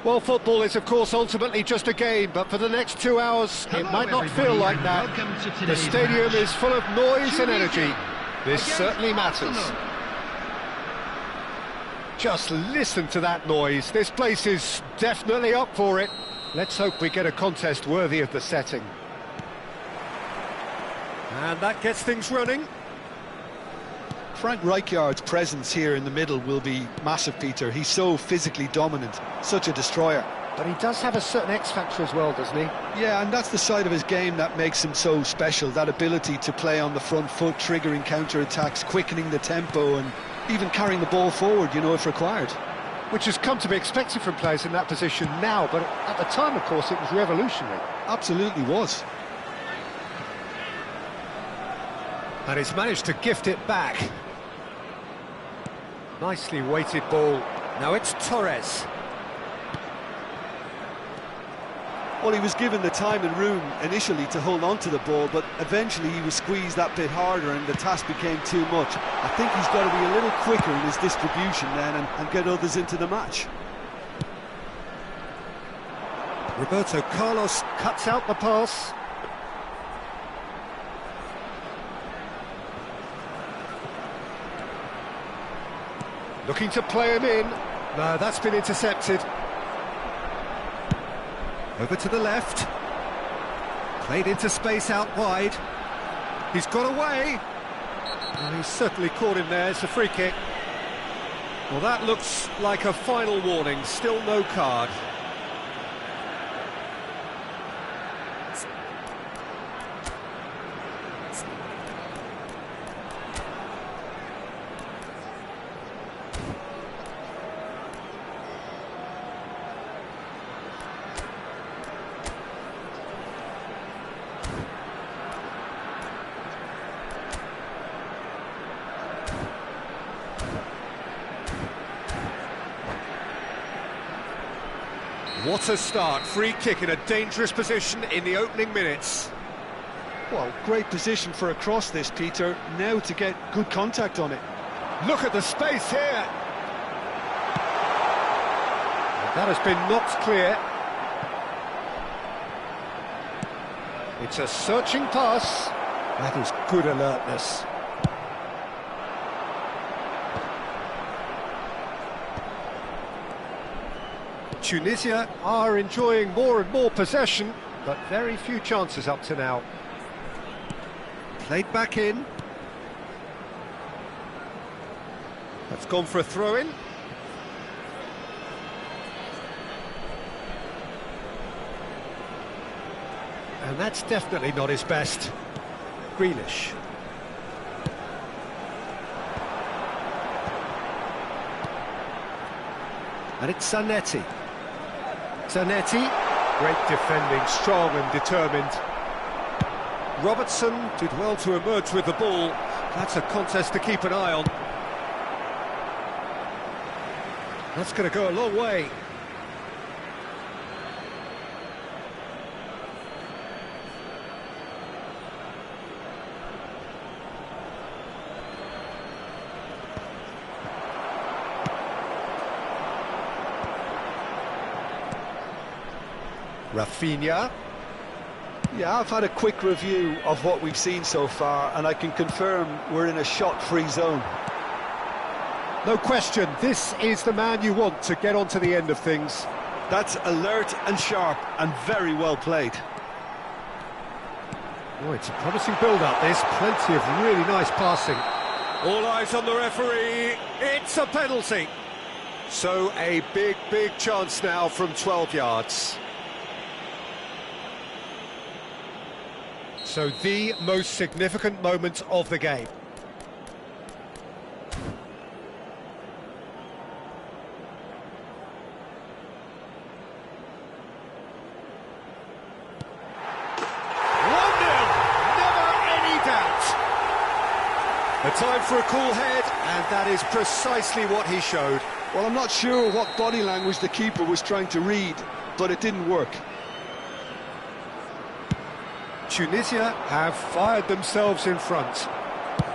Well, football is, of course, ultimately just a game, but for the next 2 hours, it might not feel like that. The stadium is full of noise and energy. This certainly matters. Just listen to that noise. This place is definitely up for it. Let's hope we get a contest worthy of the setting. And that gets things running. Frank Rijkaard's presence here in the middle will be massive, Peter. He's so physically dominant, such a destroyer. But he does have a certain X-factor as well, doesn't he? Yeah, and that's the side of his game that makes him so special, that ability to play on the front foot, triggering counter-attacks, quickening the tempo, and even carrying the ball forward, you know, if required. Which has come to be expected from players in that position now, but at the time, of course, it was revolutionary. Absolutely was. And he's managed to gift it back. Nicely weighted ball. Now it's Torres. Well, he was given the time and room initially to hold on to the ball, but eventually he was squeezed that bit harder and the task became too much. I think he's got to be a little quicker in his distribution then and get others into the match. Roberto Carlos cuts out the pass. Looking to play him in. No, that's been intercepted. Over to the left. Played into space out wide. He's got away. And he's certainly caught him there. It's a free kick. Well, that looks like a final warning. Still no card. What a start, free kick in a dangerous position in the opening minutes. Well, great position for a cross this, Peter, now to get good contact on it. Look at the space here. That has been knocked clear. It's a searching pass. That is good alertness. Tunisia are enjoying more and more possession, but very few chances up to now. Played back in. That's gone for a throw-in. And that's definitely not his best. Grealish. And it's Zanetti. Zanetti, great defending, strong and determined. Robertson did well to emerge with the ball. That's a contest to keep an eye on. That's going to go a long way. Rafinha. Yeah, I've had a quick review of what we've seen so far, and I can confirm we're in a shot-free zone. No question, this is the man you want to get onto the end of things. That's alert and sharp, and very well played. Oh, it's a promising build-up, this. Plenty of really nice passing. All eyes on the referee. It's a penalty. So a big chance now from 12 yards. So the most significant moment of the game. A time for a cool head, and that is precisely what he showed. Well, I'm not sure what body language the keeper was trying to read, but it didn't work. Tunisia have fired themselves in front.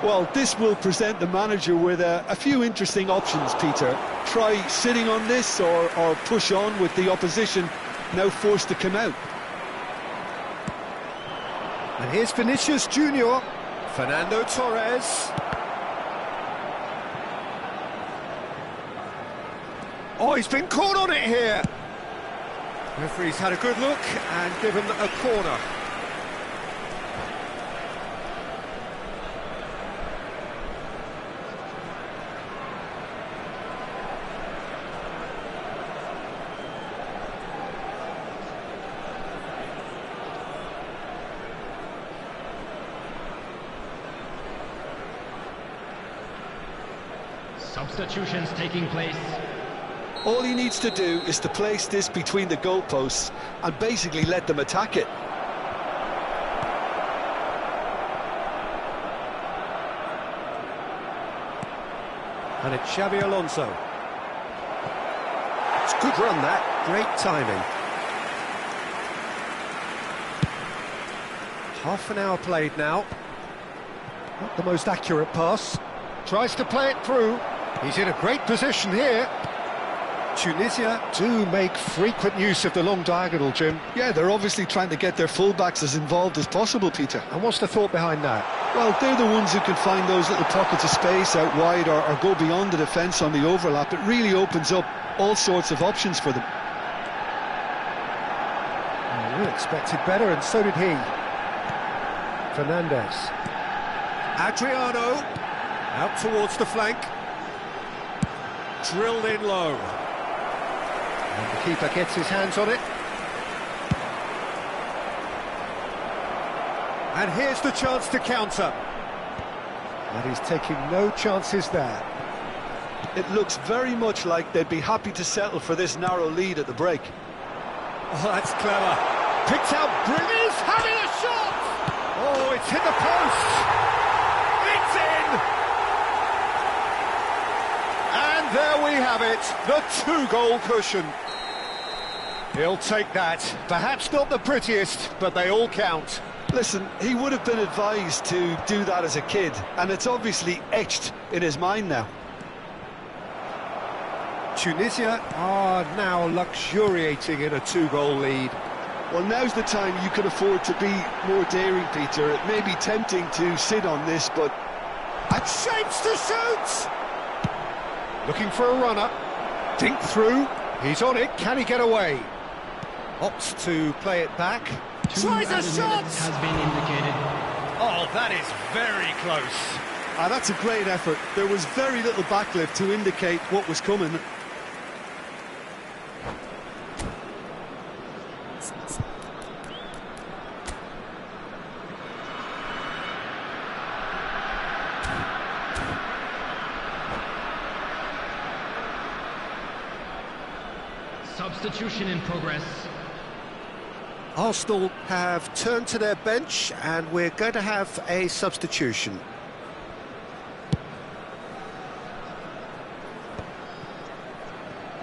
Well, this will present the manager with a few interesting options, Peter. Try sitting on this or push on with the opposition now forced to come out. And here's Vinicius Junior. Fernando Torres. Oh, he's been caught on it here. Referee's had a good look and given a corner. Substitutions taking place. All he needs to do is to place this between the goalposts and basically let them attack it. And it's Xabi Alonso. It's a good run, that. Great timing. Half an hour played now. Not the most accurate pass. Tries to play it through. He's in a great position here. Tunisia do make frequent use of the long diagonal, Jim. Yeah, they're obviously trying to get their fullbacks as involved as possible, Peter. And what's the thought behind that? Well, they're the ones who can find those little pockets of space out wide or go beyond the defence on the overlap. It really opens up all sorts of options for them. We expected better, and so did he. Fernandez. Adriano. Out towards the flank. Drilled in low. And the keeper gets his hands on it. And here's the chance to counter. And he's taking no chances there. It looks very much like they'd be happy to settle for this narrow lead at the break. Oh, that's clever. Picked out Brilliant, having a shot! Oh, it's hit the post! It's in! And there we have it, the two-goal cushion. He'll take that. Perhaps not the prettiest, but they all count. Listen, he would have been advised to do that as a kid, and it's obviously etched in his mind now. Tunisia are now luxuriating in a two-goal lead. Well, now's the time you can afford to be more daring, Peter. It may be tempting to sit on this, but... And shapes to shoot! Looking for a runner. Dink through. He's on it. Can he get away? Opts to play it back. Tries a shot! Has been indicated. Oh, that is very close. That's a great effort. There was very little backlift to indicate what was coming. Substitution in progress. Arsenal have turned to their bench and we're going to have a substitution.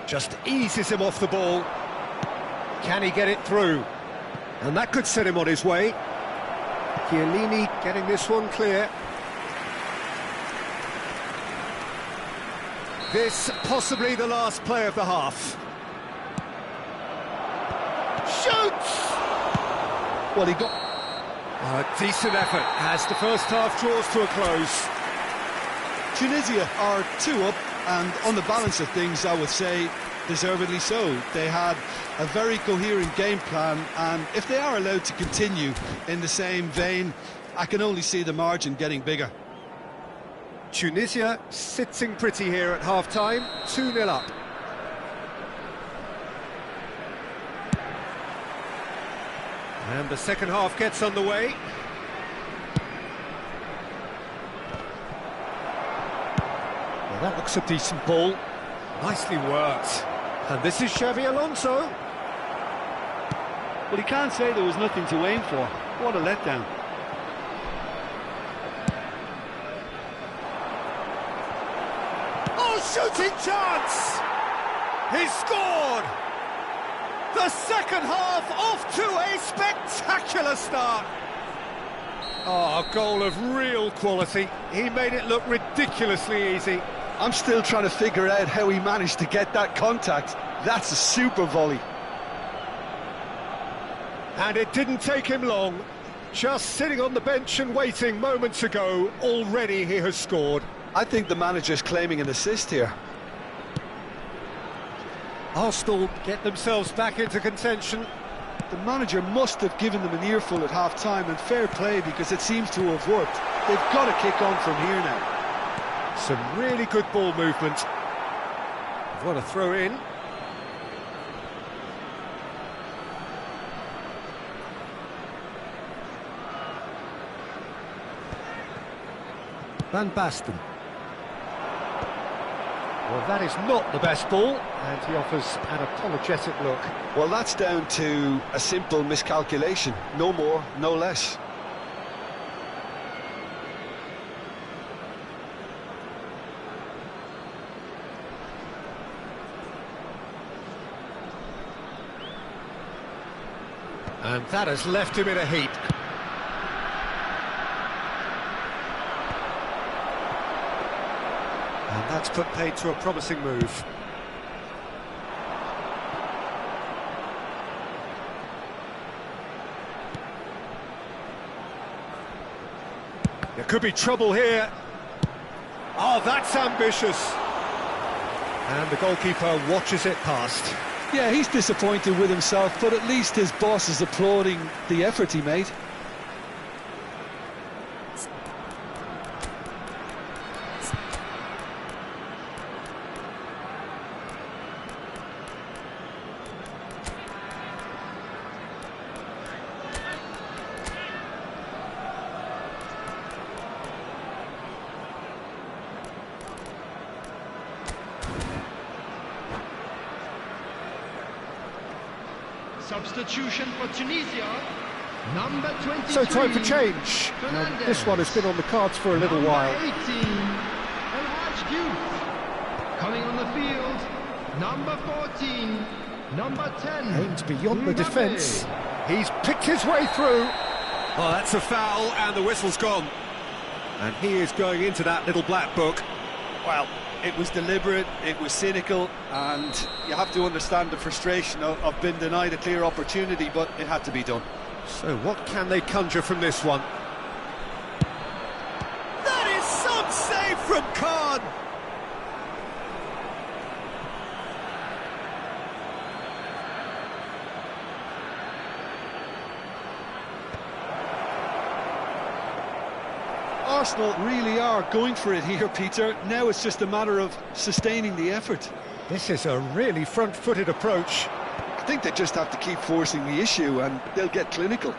Just eases him off the ball. Can he get it through? And that could set him on his way. Chiellini getting this one clear. This possibly the last play of the half. Shoots! Well, he got... A decent effort as the first half draws to a close. Tunisia are 2 up, and on the balance of things, I would say, deservedly so. They had a very coherent game plan, and if they are allowed to continue in the same vein, I can only see the margin getting bigger. Tunisia sitting pretty here at half-time, 2-0 up. And the second half gets underway. Well, that looks a decent ball. Nicely worked. And this is Xavi Alonso. Well, he can't say there was nothing to aim for. What a letdown. Oh, shooting chance! He's scored! The second half off to a spectacular start. Oh, a goal of real quality. He made it look ridiculously easy. I'm still trying to figure out how he managed to get that contact. That's a super volley. And it didn't take him long. Just sitting on the bench and waiting moments ago, already he has scored. I think the manager's claiming an assist here. Arsenal get themselves back into contention. The manager must have given them an earful at half-time, and fair play, because it seems to have worked. They've got to kick on from here now. Some really good ball movement. What a throw in. Van Basten. Well, that is not the best ball, and he offers an apologetic look. Well, that's down to a simple miscalculation. No more, no less. And that has left him in a heap. And that's put paid to a promising move. There could be trouble here. Oh, that's ambitious. And the goalkeeper watches it past. Yeah, he's disappointed with himself, but at least his boss is applauding the effort he made. Substitution for Tunisia, number 23. So time for change. And this one has been on the cards for a little while. 18, El Hadj Diouf. Coming on the field, number 14, number 10. Aimed beyond the Mbappe. defence. He's picked his way through. Oh, that's a foul, and the whistle's gone. And he is going into that little black book. Well, it was deliberate, it was cynical, and you have to understand the frustration of being denied a clear opportunity, but it had to be done. So what can they conjure from this one? That is some save from Khan! Arsenal really are going for it here, Peter. Now it's just a matter of sustaining the effort. This is a really front-footed approach. I think they just have to keep forcing the issue and they'll get clinical.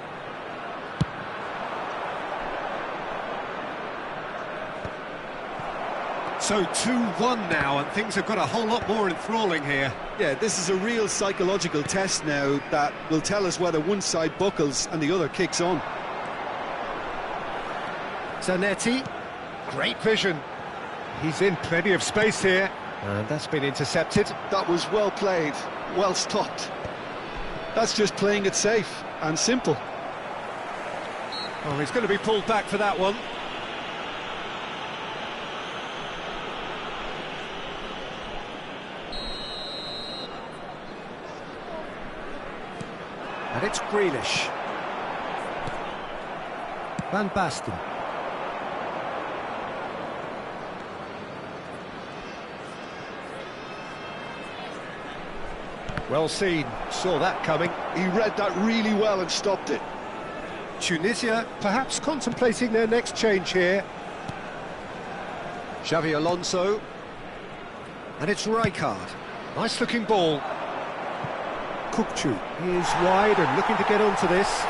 So 2-1 now, and things have got a whole lot more enthralling here. Yeah, this is a real psychological test now that will tell us whether one side buckles and the other kicks on. Zanetti, great vision. He's in plenty of space here, and that's been intercepted. That was well played, well stopped. That's just playing it safe and simple. Oh, he's going to be pulled back for that one. And it's Grealish. Van Basten. Well seen, saw that coming. He read that really well and stopped it. Tunisia perhaps contemplating their next change here. Xavi Alonso. And it's Rijkaard. Nice looking ball. Kukçu is wide and looking to get onto this.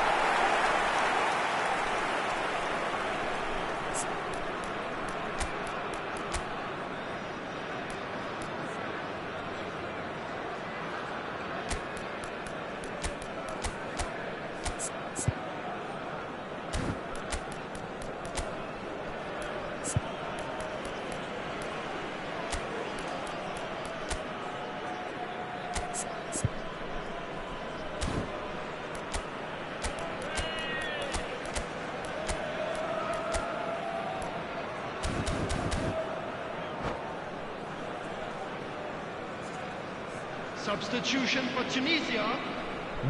Substitution for Tunisia,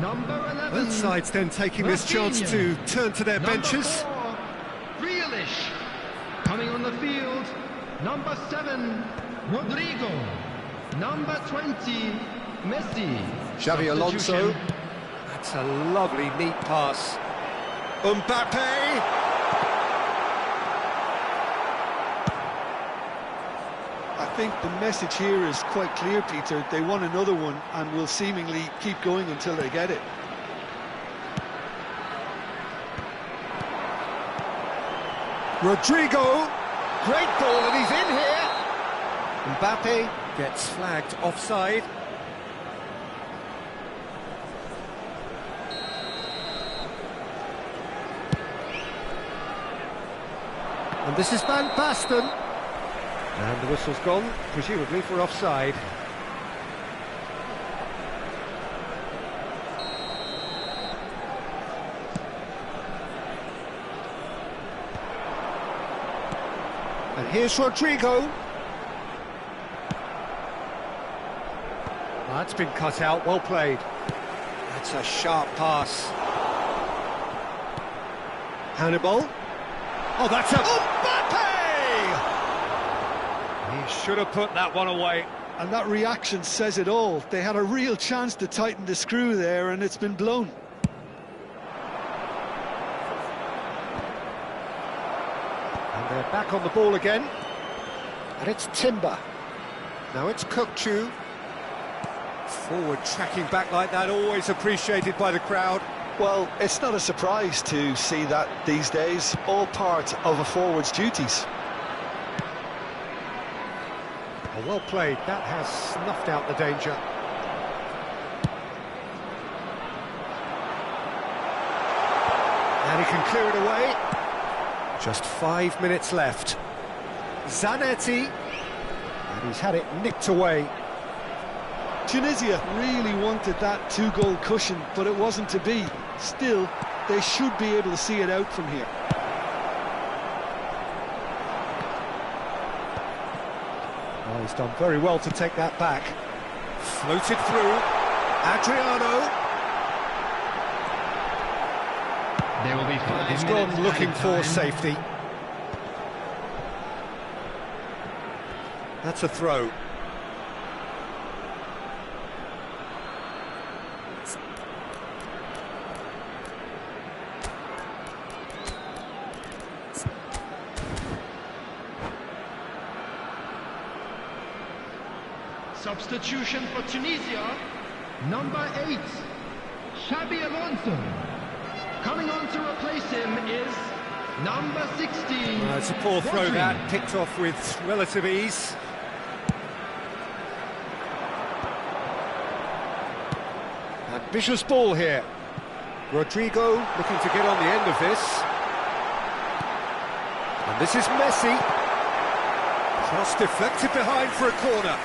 number 11. Both sides then taking this chance to turn to their benches. Number 4, Grealish. Coming on the field, number 7, Rodrigo. Number 20, Messi. Xavi Alonso. That's a lovely, neat pass. Mbappe. I think the message here is quite clear, Peter. They want another one and will seemingly keep going until they get it. Rodrigo. Great ball, and he's in here. Mbappe gets flagged offside. And this is Van Basten. And the whistle's gone, presumably for offside. And here's Rodrigo. That's been cut out, well played. That's a sharp pass. Hannibal. Oh, that's a... Mbappe! He should have put that one away. And that reaction says it all. They had a real chance to tighten the screw there, and it's been blown. And they're back on the ball again. And it's Timber. Now it's Kukçu. Forward tracking back like that, always appreciated by the crowd. Well, it's not a surprise to see that these days, all part of a forward's duties. Oh, well played, that has snuffed out the danger. And he can clear it away. Just 5 minutes left. Zanetti, and he's had it nicked away. Tunisia really wanted that two-goal cushion, but it wasn't to be. Still, they should be able to see it out from here. Oh, he's done very well to take that back. Floated through. Adriano. There will be 5 He's minutes gone looking added for time. safety. That's a throw. Substitution for Tunisia, number 8, Xabi Alonso. Coming on to replace him is number 16. It's a poor throw Rodri. that, picked off with relative ease. Ambitious ball here. Rodrigo looking to get on the end of this. And this is Messi. Cross deflected behind for a corner.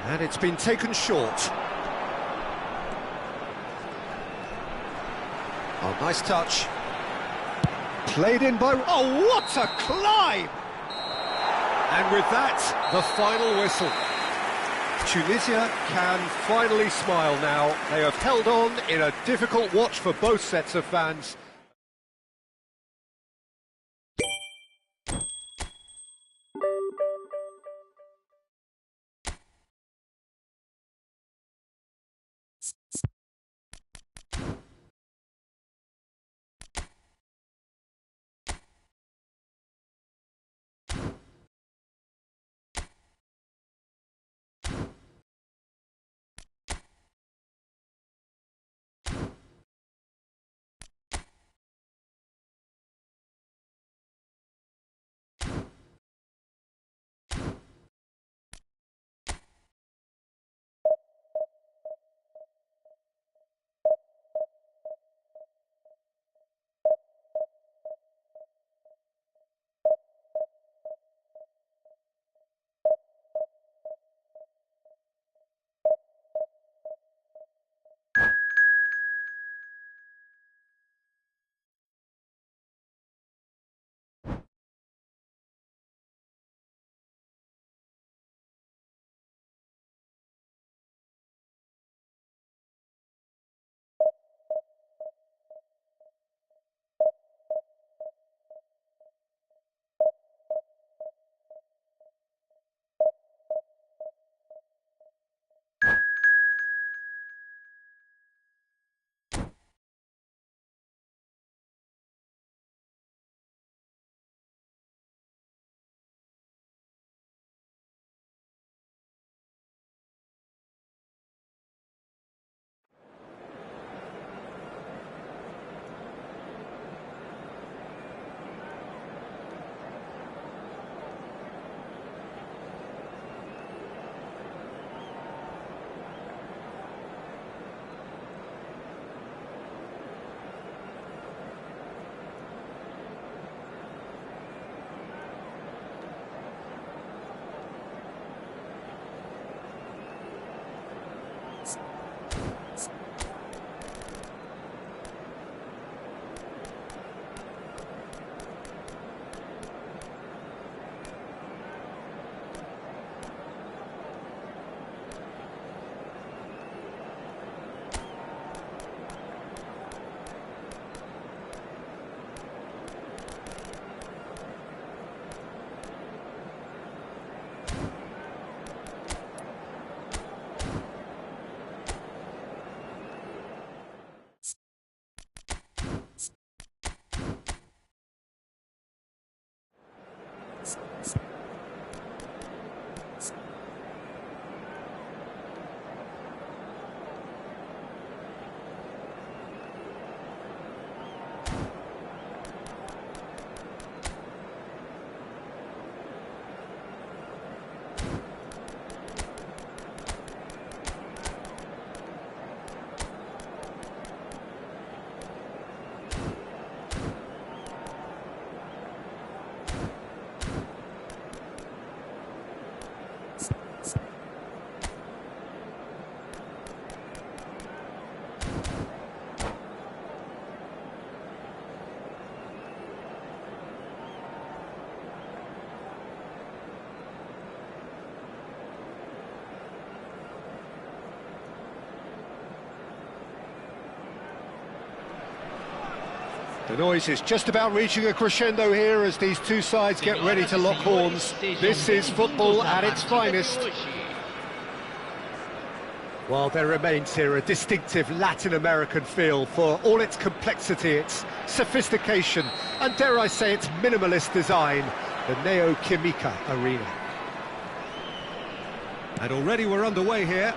And it's been taken short. Oh, nice touch. Played in by... Oh, what a climb! And with that, the final whistle. Tunisia can finally smile now. They have held on in a difficult watch for both sets of fans. The noise is just about reaching a crescendo here as these two sides get ready to lock horns. This is football at its finest. While there remains here a distinctive Latin American feel for all its complexity, its sophistication, and dare I say its minimalist design, the Neo Química Arena. And already we're underway here.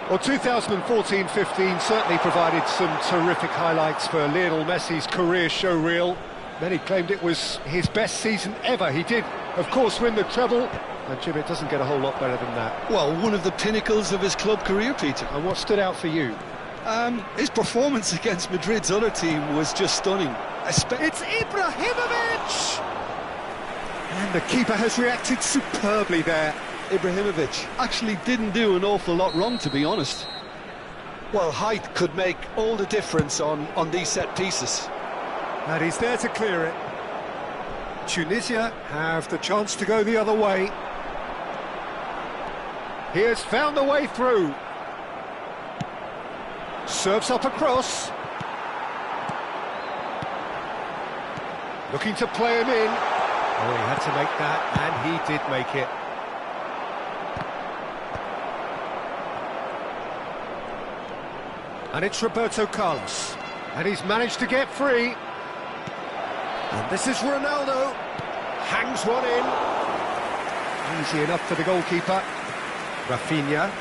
Well, 2014-15 certainly provided some terrific highlights for Lionel Messi's career showreel. Many claimed it was his best season ever. He did, of course, win the treble, and Jim, it doesn't get a whole lot better than that. Well, one of the pinnacles of his club career, Peter. And what stood out for you? His performance against Madrid's other team was just stunning. It's Ibrahimovic! And the keeper has reacted superbly there. Ibrahimovic actually didn't do an awful lot wrong, to be honest. Well, height could make all the difference on these set pieces. And he's there to clear it. Tunisia have the chance to go the other way. He has found the way through. Serves up across. Looking to play him in. Oh, he had to make that, and he did make it. And it's Roberto Carlos, and he's managed to get free. And this is Ronaldo, hangs one in. Easy enough for the goalkeeper. Rafinha,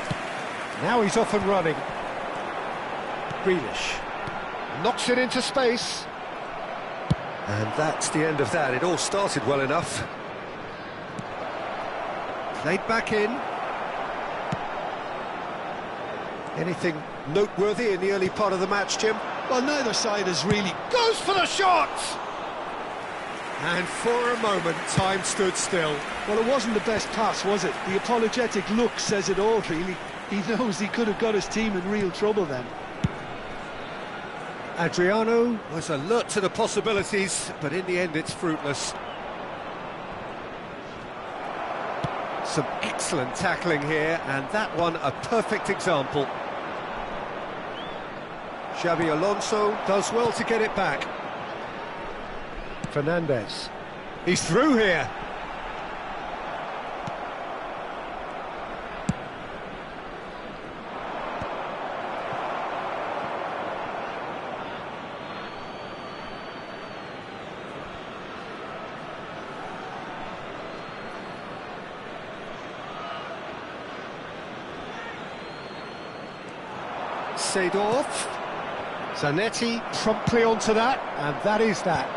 now he's off and running. Grealish, knocks it into space. And that's the end of that. It all started well enough. Played back in. Anything noteworthy in the early part of the match, Jim? Well, neither side has really... Goes for the shot! And for a moment, time stood still. Well, it wasn't the best pass, was it? The apologetic look says it all, really. He knows he could have got his team in real trouble then. Adriano was alert to the possibilities, but in the end it's fruitless. Some excellent tackling here, and that one a perfect example. Xabi Alonso does well to get it back. Fernandez. He's through here. Seedorf. Zanetti promptly onto that, and that is that.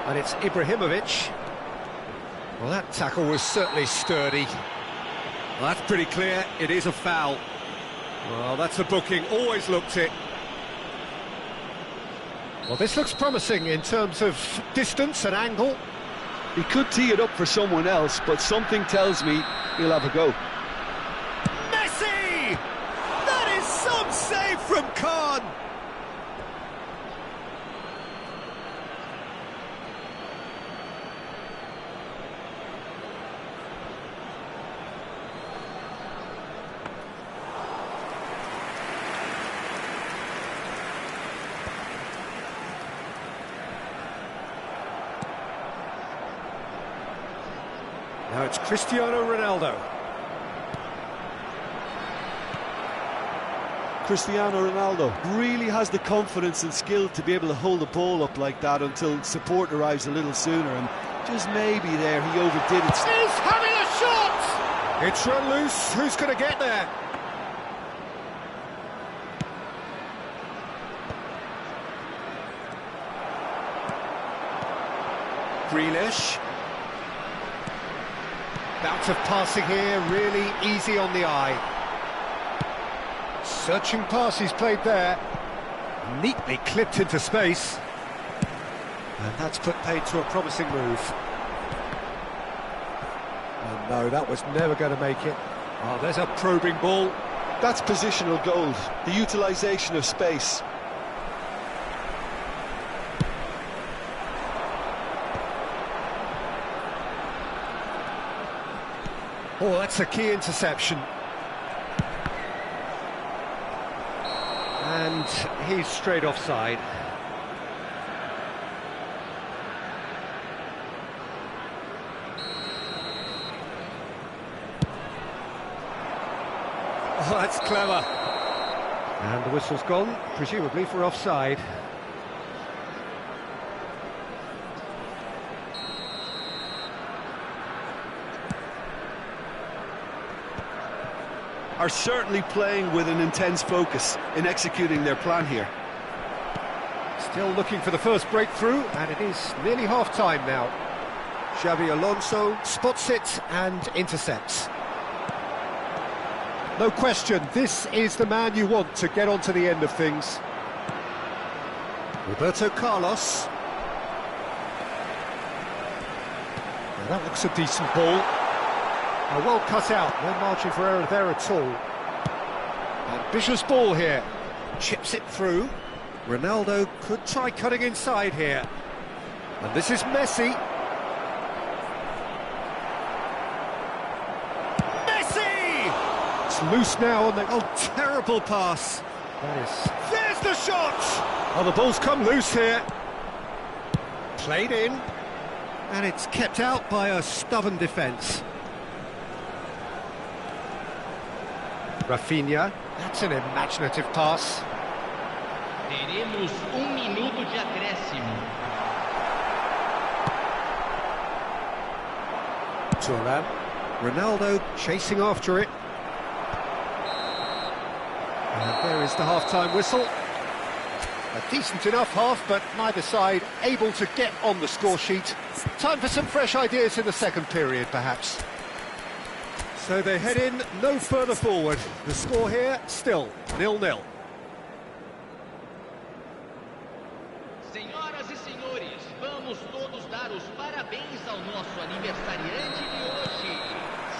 And it's Ibrahimovic. Well, that tackle was certainly sturdy. Well, that's pretty clear, it is a foul. Well, that's a booking, always looked it. Well, this looks promising in terms of distance and angle. He could tee it up for someone else, but something tells me he'll have a go. Some save from Khan. Now it's Cristiano Ronaldo. Cristiano Ronaldo really has the confidence and skill to be able to hold the ball up like that until support arrives a little sooner, and just maybe there he overdid it. He's having a shot! It's run loose, who's going to get there? Grealish. Bout of passing here, really easy on the eye. Searching pass he's played there. Neatly clipped into space. And that's put paid to a promising move. Oh no, that was never going to make it. Oh, there's a probing ball. That's positional gold, the utilisation of space. Oh, that's a key interception. And And he's straight offside. Oh, that's clever. And the whistle's gone, presumably for offside. Are certainly playing with an intense focus in executing their plan here. Still looking for the first breakthrough, and it is nearly half-time now. Xabi Alonso spots it and intercepts. No question, this is the man you want to get onto the end of things. Roberto Carlos. Now that looks a decent ball. Well cut out, no margin for error there at all. Ambitious ball here. Chips it through. Ronaldo could try cutting inside here. And this is Messi. Loose now on the... Oh, terrible pass. That is... There's the shot! Oh, the ball's come loose here. Played in. And it's kept out by a stubborn defence. Rafinha. That's an imaginative pass. Teremos minuto de acréscimo. Thuram. Ronaldo chasing after it. And there is the half-time whistle. A decent enough half, but neither side able to get on the score sheet. Time for some fresh ideas in the second period, perhaps. So they head in no further forward. The score here, still 0-0. Senhoras e senhores, vamos todos dar os parabéns ao nosso aniversariante de hoje.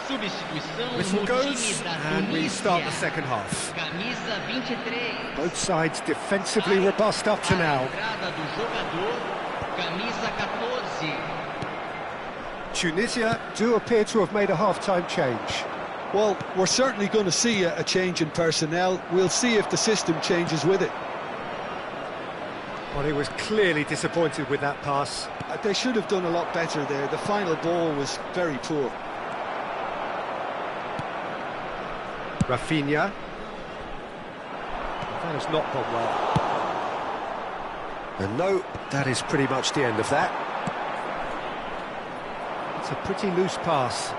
Substituição Whistle no goes, time da and we start the Tunísia. second half. Camisa 23. Both sides defensively robust up to now. Entrada do jogador, camisa 14. Tunisia do appear to have made a half-time change. Well, we're certainly going to see a change in personnel. We'll see if the system changes with it. Well, he was clearly disappointed with that pass. They should have done a lot better there. The final ball was very poor. Rafinha. That has not gone well. And no, that is pretty much the end of that. It's a pretty loose pass.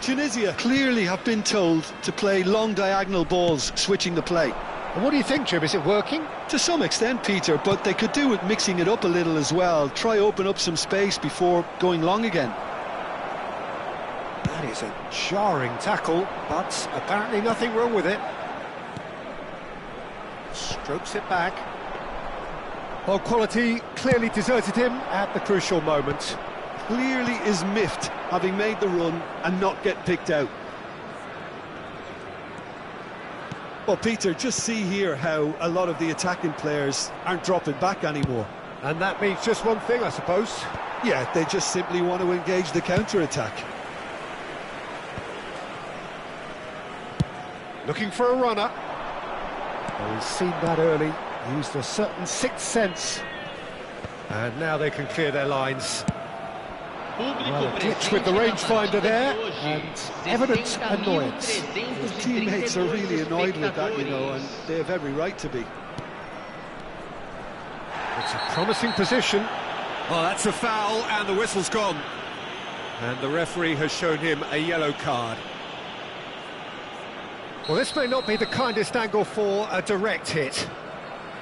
Tunisia clearly have been told to play long diagonal balls, switching the play. And what do you think, Jim? Is it working? To some extent, Peter, but they could do with mixing it up a little as well. Try open up some space before going long again. That is a jarring tackle, but apparently nothing wrong with it. Strokes it back. Well, quality clearly deserted him at the crucial moment. Clearly is miffed, having made the run and not get picked out. Well, Peter, just see here how a lot of the attacking players aren't dropping back anymore. And that means just one thing, I suppose. Yeah, they just simply want to engage the counter-attack. Looking for a runner. Well, he's seen that early, used a certain sixth sense. And now they can clear their lines. Well, a glitch with the rangefinder there, and evident annoyance. His teammates are really annoyed with that, you know, and they have every right to be. It's a promising position. Oh, that's a foul, and the whistle's gone. And the referee has shown him a yellow card. Well, this may not be the kindest angle for a direct hit.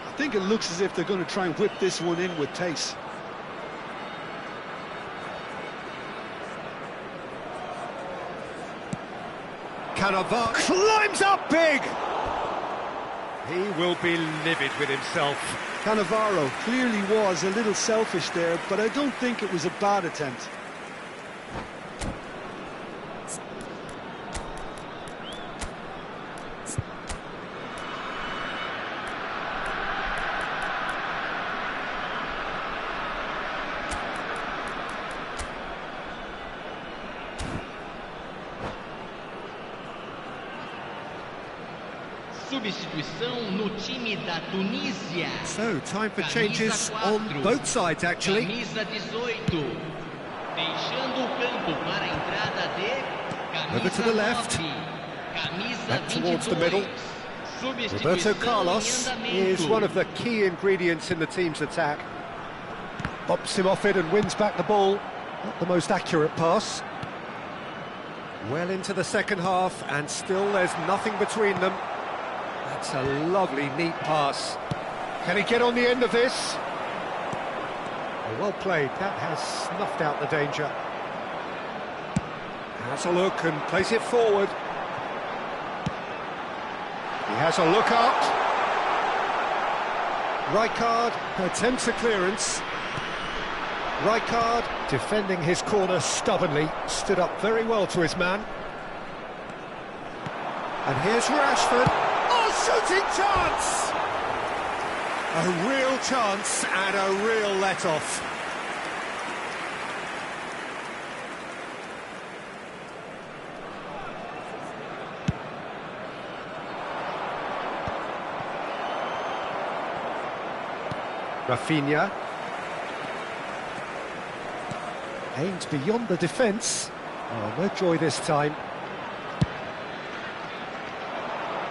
I think it looks as if they're going to try and whip this one in with pace. Cannavaro climbs up big! He will be livid with himself. Cannavaro clearly was a little selfish there, but I don't think it was a bad attempt. Substituição no time da Tunísia. So, time for changes on both sides, actually. Camisa 18. Deixando o campo para a entrada de Over to the left. Camisa Back towards the 22. middle. Roberto Substituição Carlos em andamento. is one of the key ingredients in the team's attack. Bops him off it and wins back the ball. Not the most accurate pass. Well into the second half, and still there's nothing between them. That's a lovely, neat pass. Can he get on the end of this? Oh, well played. That has snuffed out the danger. Has a look and plays it forward. He has a look up. Rijkaard attempts a clearance. Rijkaard, defending his corner stubbornly, stood up very well to his man. And here's Rashford. Oh, shooting chance! A real chance and a real let-off. Rafinha. Aimed beyond the defence. Oh, no joy this time.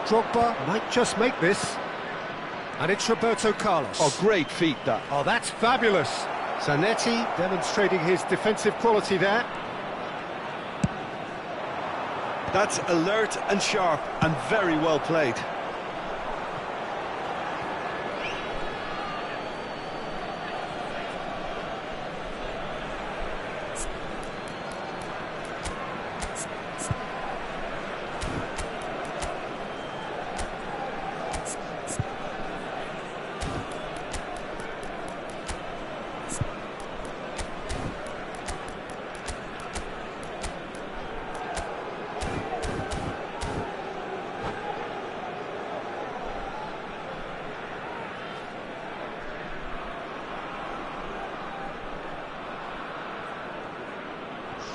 Drogba might just make this. And it's Roberto Carlos. Oh, great feat, that. Oh, that's fabulous. Zanetti demonstrating his defensive quality there. That's alert and sharp and very well played.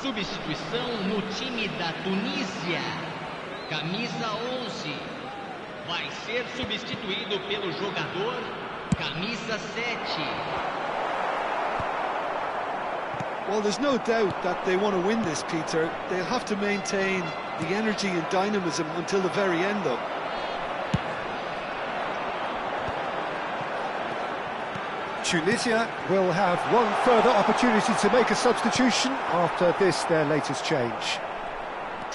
Substituição no time da Tunísia. Camisa 11. Vai ser substituído pelo jogador camisa 7. Well, there's no doubt that they want to win this, Peter. They'll have to maintain the energy and dynamism until the very end, though. Tunisia will have one further opportunity to make a substitution after this, their latest change.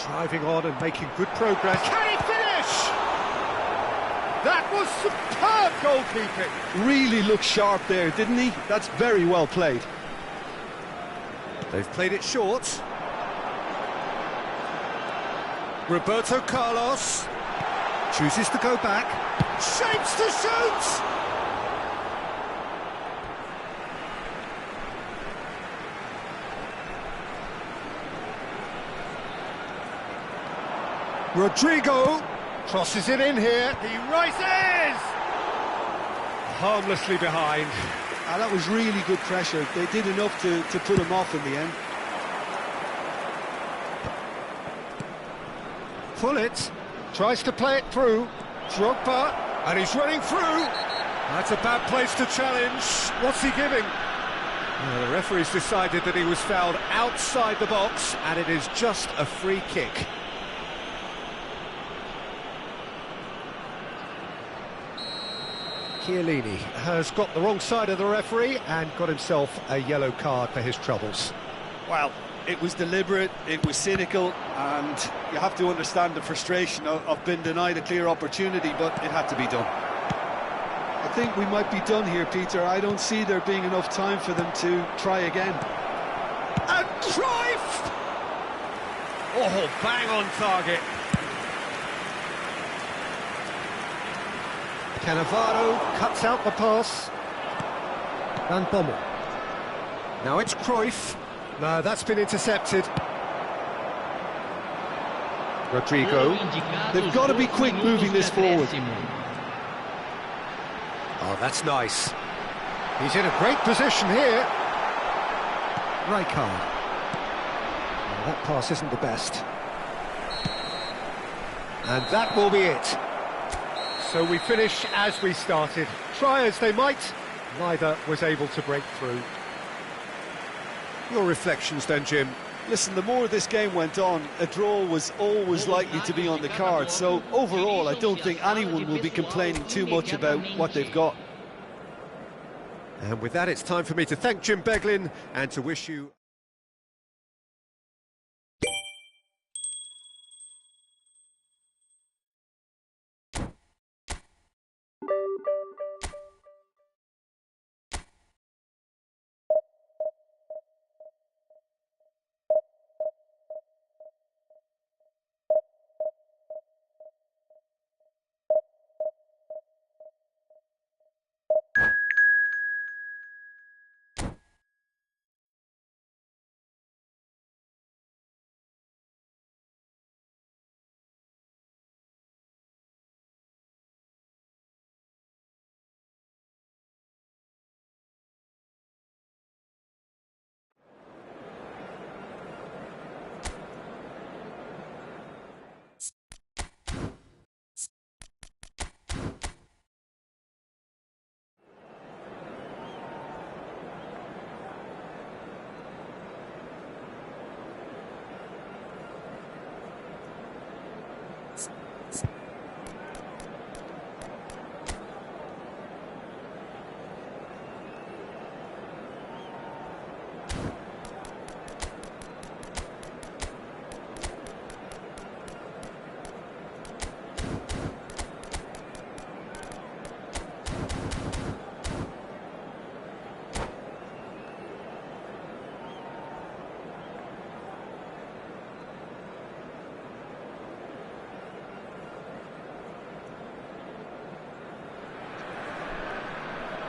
Driving on and making good progress. Can he finish? That was superb goalkeeping. Really looked sharp there, didn't he? That's very well played. They've played it short. Roberto Carlos chooses to go back. Shapes to shoot! Rodrigo crosses it in here. He rises! Harmlessly behind. That was really good pressure. They did enough to put him off in the end. Pullet tries to play it through. Drogba, and he's running through. That's a bad place to challenge. What's he giving? The referee's decided that he was fouled outside the box, and it is just a free kick. Chiellini has got the wrong side of the referee and got himself a yellow card for his troubles. Well, it was deliberate, it was cynical, and you have to understand the frustration of being denied a clear opportunity, but it had to be done. I think we might be done here, Peter. I don't see there being enough time for them to try again. And Cruyff! Oh, bang on target. Cannavaro cuts out the pass. Van Bommel. Now it's Cruyff. No, that's been intercepted. Rodrigo. They've got to be quick moving this forward. Oh, that's nice. He's in a great position here. Rijkaard. Oh, that pass isn't the best. And that will be it. So we finish as we started. Try as they might, neither was able to break through. Your reflections then, Jim? Listen, the more this game went on, a draw was always likely to be on the card. So overall, I don't think anyone will be complaining too much about what they've got. And with that, it's time for me to thank Jim Beglin and to wish you...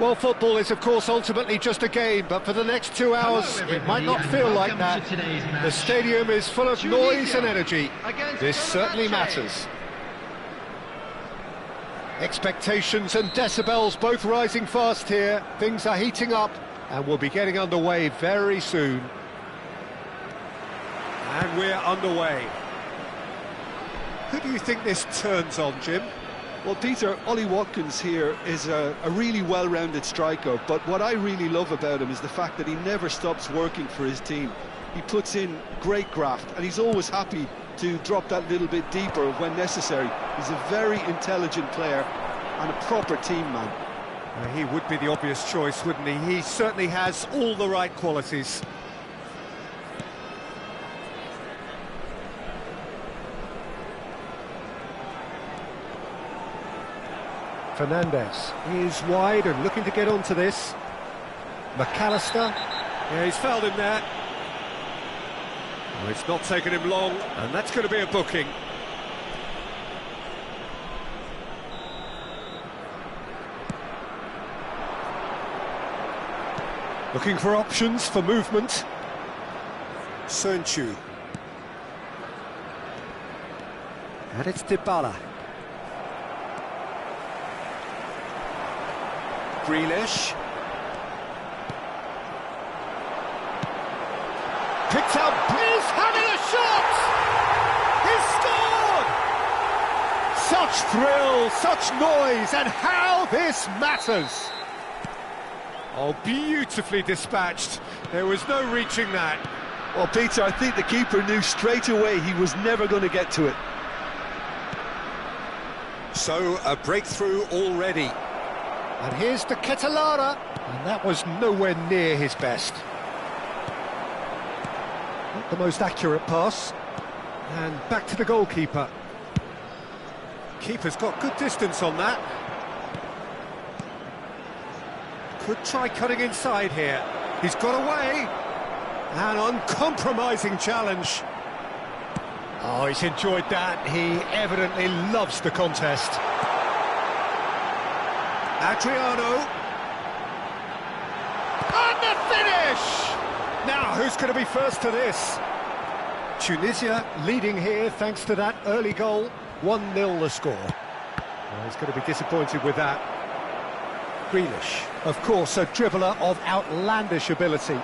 Well, football is, of course, ultimately just a game, but for the next 2 hours, it might not feel like that. The stadium is full of noise and energy. This certainly matters. Expectations and decibels both rising fast here. Things are heating up, and we'll be getting underway very soon. And we're underway. Who do you think this turns on, Jim? Well, Peter, Ollie Watkins here is a really well-rounded striker, but what I really love about him is the fact that he never stops working for his team. He puts in great graft, and he's always happy to drop that little bit deeper when necessary. He's a very intelligent player and a proper team man. He would be the obvious choice, wouldn't he? He certainly has all the right qualities. Fernandez is wide and looking to get onto this. McAllister. Yeah, he's fouled him there. Well, it's not taken him long, and that's going to be a booking. Looking for options for movement. Sönchu. And it's Dybala. Grealish. Picked up, he's having a shot! He's scored! Such thrill, such noise, and how this matters! Oh, beautifully dispatched. There was no reaching that. Well, Peter, I think the keeper knew straight away he was never going to get to it. So, a breakthrough already. And here's the Ketelara, and that was nowhere near his best. Not the most accurate pass. And back to the goalkeeper. Keeper's got good distance on that. Could try cutting inside here. He's got away. An uncompromising challenge. Oh, he's enjoyed that. He evidently loves the contest. Adriano. And the finish! Now, who's going to be first to this? Tunisia leading here thanks to that early goal. 1-0 the score. Well, he's going to be disappointed with that. Grealish, of course, a dribbler of outlandish ability.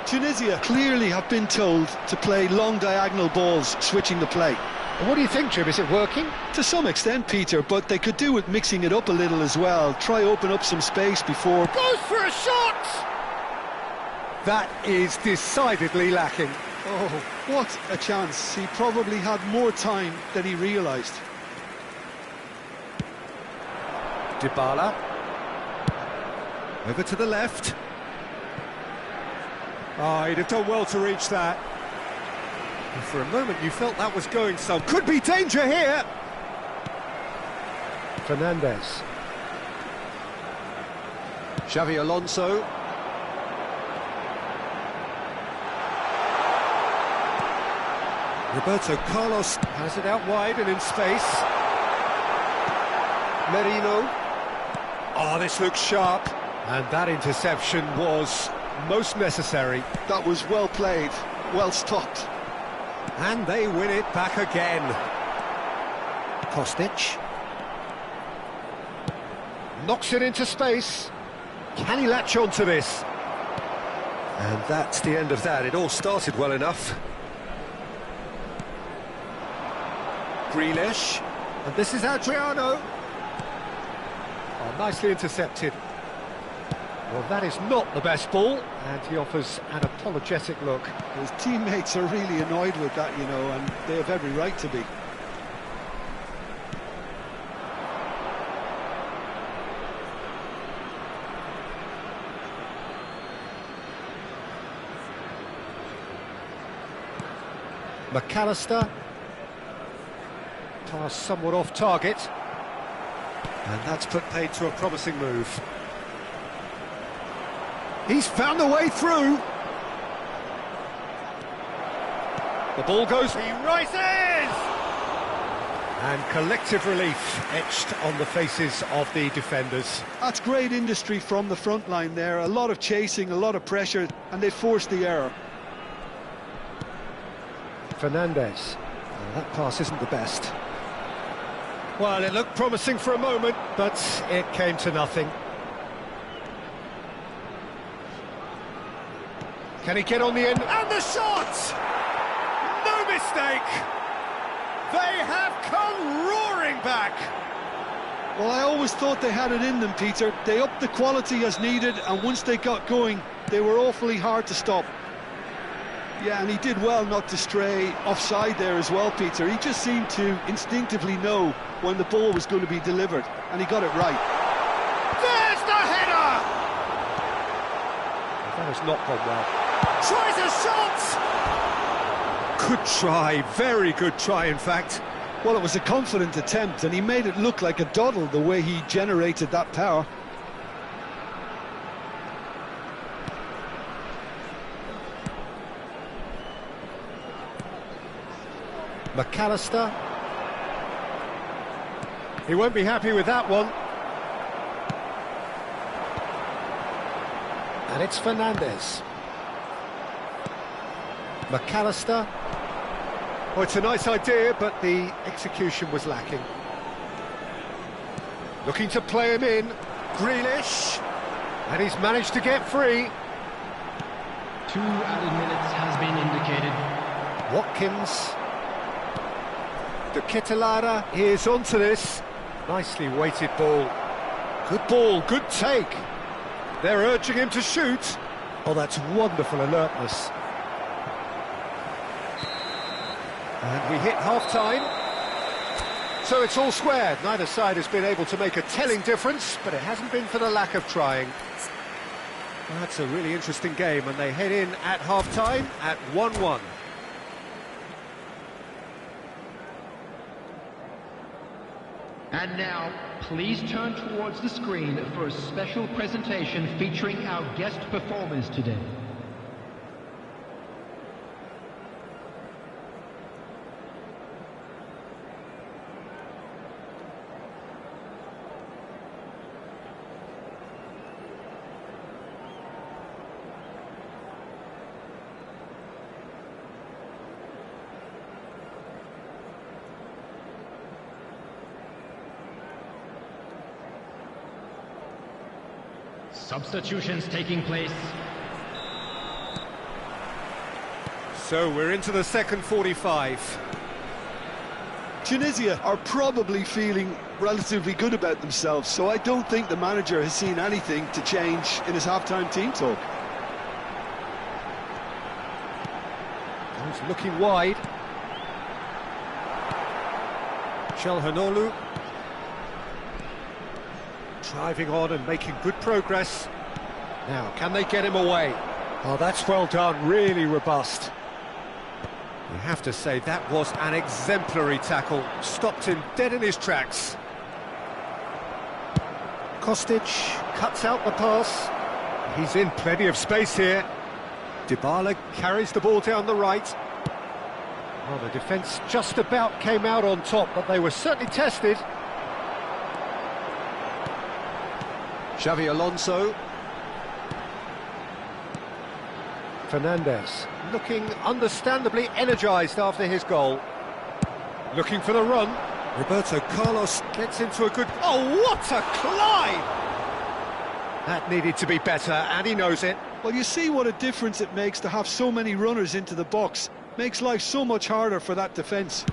Tunisia clearly have been told to play long diagonal balls, switching the play. What do you think, Jim? Is it working? To some extent, Peter, but they could do with mixing it up a little as well. Try open up some space before... Goes for a shot! That is decidedly lacking. Oh, what a chance. He probably had more time than he realised. Dybala. Over to the left. Oh, he'd have done well to reach that. And for a moment you felt that was going some. Could be danger here! Fernandes. Xavi Alonso. Roberto Carlos has it out wide and in space. Merino. Oh, this looks sharp. And that interception was most necessary. That was well played, well stopped. And they win it back again. Kostic. Knocks it into space. Can he latch on to this? And that's the end of that. It all started well enough. Grealish. And this is Adriano. Oh, nicely intercepted. Well, that is not the best ball, and he offers an apologetic look. His teammates are really annoyed with that, you know, and they have every right to be. McAllister. Pass somewhat off target. And that's put paid to a promising move. He's found a way through. The ball goes, he rises! And collective relief etched on the faces of the defenders. That's great industry from the front line there. A lot of chasing, a lot of pressure, and they forced the error. Fernandes. Oh, that pass isn't the best. Well, it looked promising for a moment, but it came to nothing. Can he get on the end? And the shot! No mistake! They have come roaring back! Well, I always thought they had it in them, Peter. They upped the quality as needed, and once they got going, they were awfully hard to stop. Yeah, and he did well not to stray offside there as well, Peter. He just seemed to instinctively know when the ball was going to be delivered, and he got it right. There's the header! That has not gone well. Tries a shot! Good try, very good try, in fact. Well, it was a confident attempt, and he made it look like a doddle the way he generated that power. McAllister. He won't be happy with that one. And it's Fernandes. McAllister. Oh, it's a nice idea, but the execution was lacking. Looking to play him in. Grealish. And he's managed to get free. 2 added minutes has been indicated. Watkins. De Ketelaere is onto this. Nicely weighted ball, good take. They're urging him to shoot. Oh, that's wonderful alertness. And we hit half-time. So it's all squared. Neither side has been able to make a telling difference, but it hasn't been for the lack of trying. Well, that's a really interesting game, and they head in at half-time at 1-1. And now, please turn towards the screen for a special presentation featuring our guest performers today. Substitutions taking place. So we're into the second 45. Tunisia are probably feeling relatively good about themselves, so I don't think the manager has seen anything to change in his half-time team talk. He's looking wide. Çalhanoğlu driving on and making good progress. Now, can they get him away? Oh, that's well done, really robust. You have to say that was an exemplary tackle. Stopped him dead in his tracks. Kostic cuts out the pass. He's in plenty of space here. Dybala carries the ball down the right. Well, the defence just about came out on top, but they were certainly tested. Xavi Alonso. Fernandez looking understandably energised after his goal. Looking for the run. Roberto Carlos gets into a good... Oh, what a climb! That needed to be better, and he knows it. Well, you see what a difference it makes to have so many runners into the box. Makes life so much harder for that defence.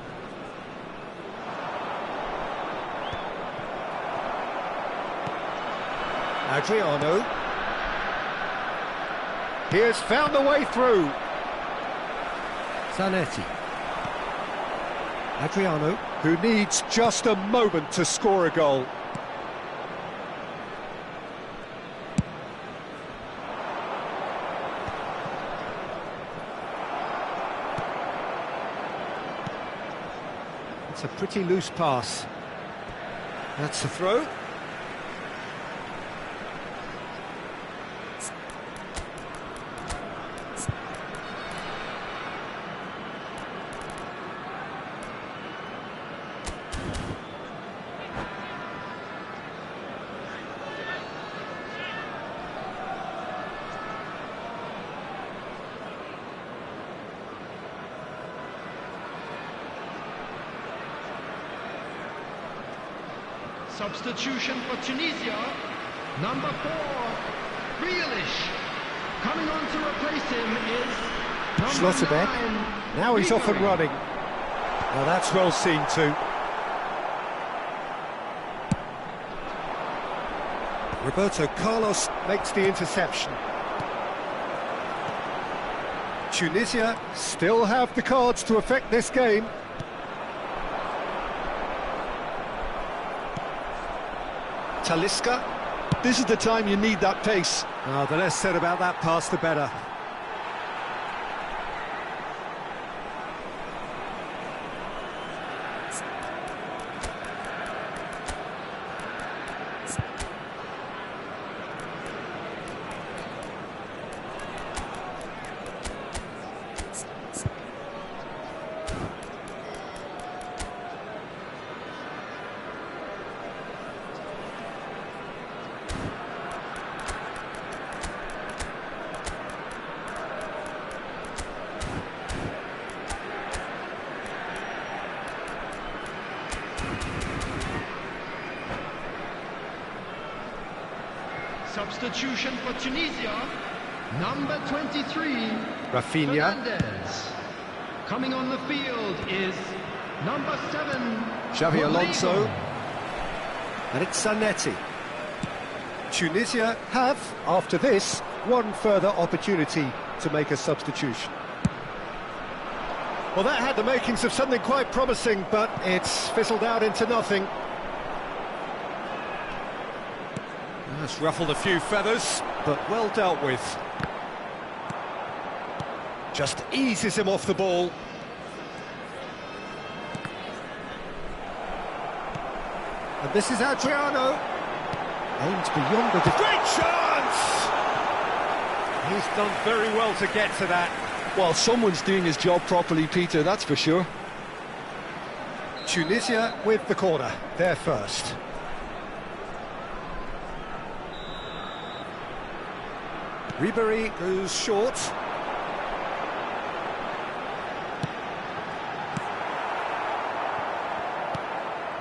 Adriano. He has found the way through. Zanetti. Adriano, who needs just a moment to score a goal. It's a pretty loose pass. That's a throw. Substitution for Tunisia, number 4, Grealish. Coming on to replace him is number Schlotterbeck. 9. Now he's off and running. Now that's well seen too. Roberto Carlos makes the interception. Tunisia still have the cards to affect this game. Talisca. This is the time you need that pace. Oh, the less said about that pass, the better. Substitution for Tunisia, number 23, Rafinha. Fernandez. Coming on the field is number 7, Xavi Alonso. And it's Zanetti. Tunisia have, after this, one further opportunity to make a substitution. Well, that had the makings of something quite promising, but it's fizzled out into nothing. That's ruffled a few feathers, but well dealt with. Just eases him off the ball. And this is Adriano. Aimed beyond the... Great chance! He's done very well to get to that. Well, someone's doing his job properly, Peter, that's for sure. Tunisia with the corner, they're first. Ribéry goes short.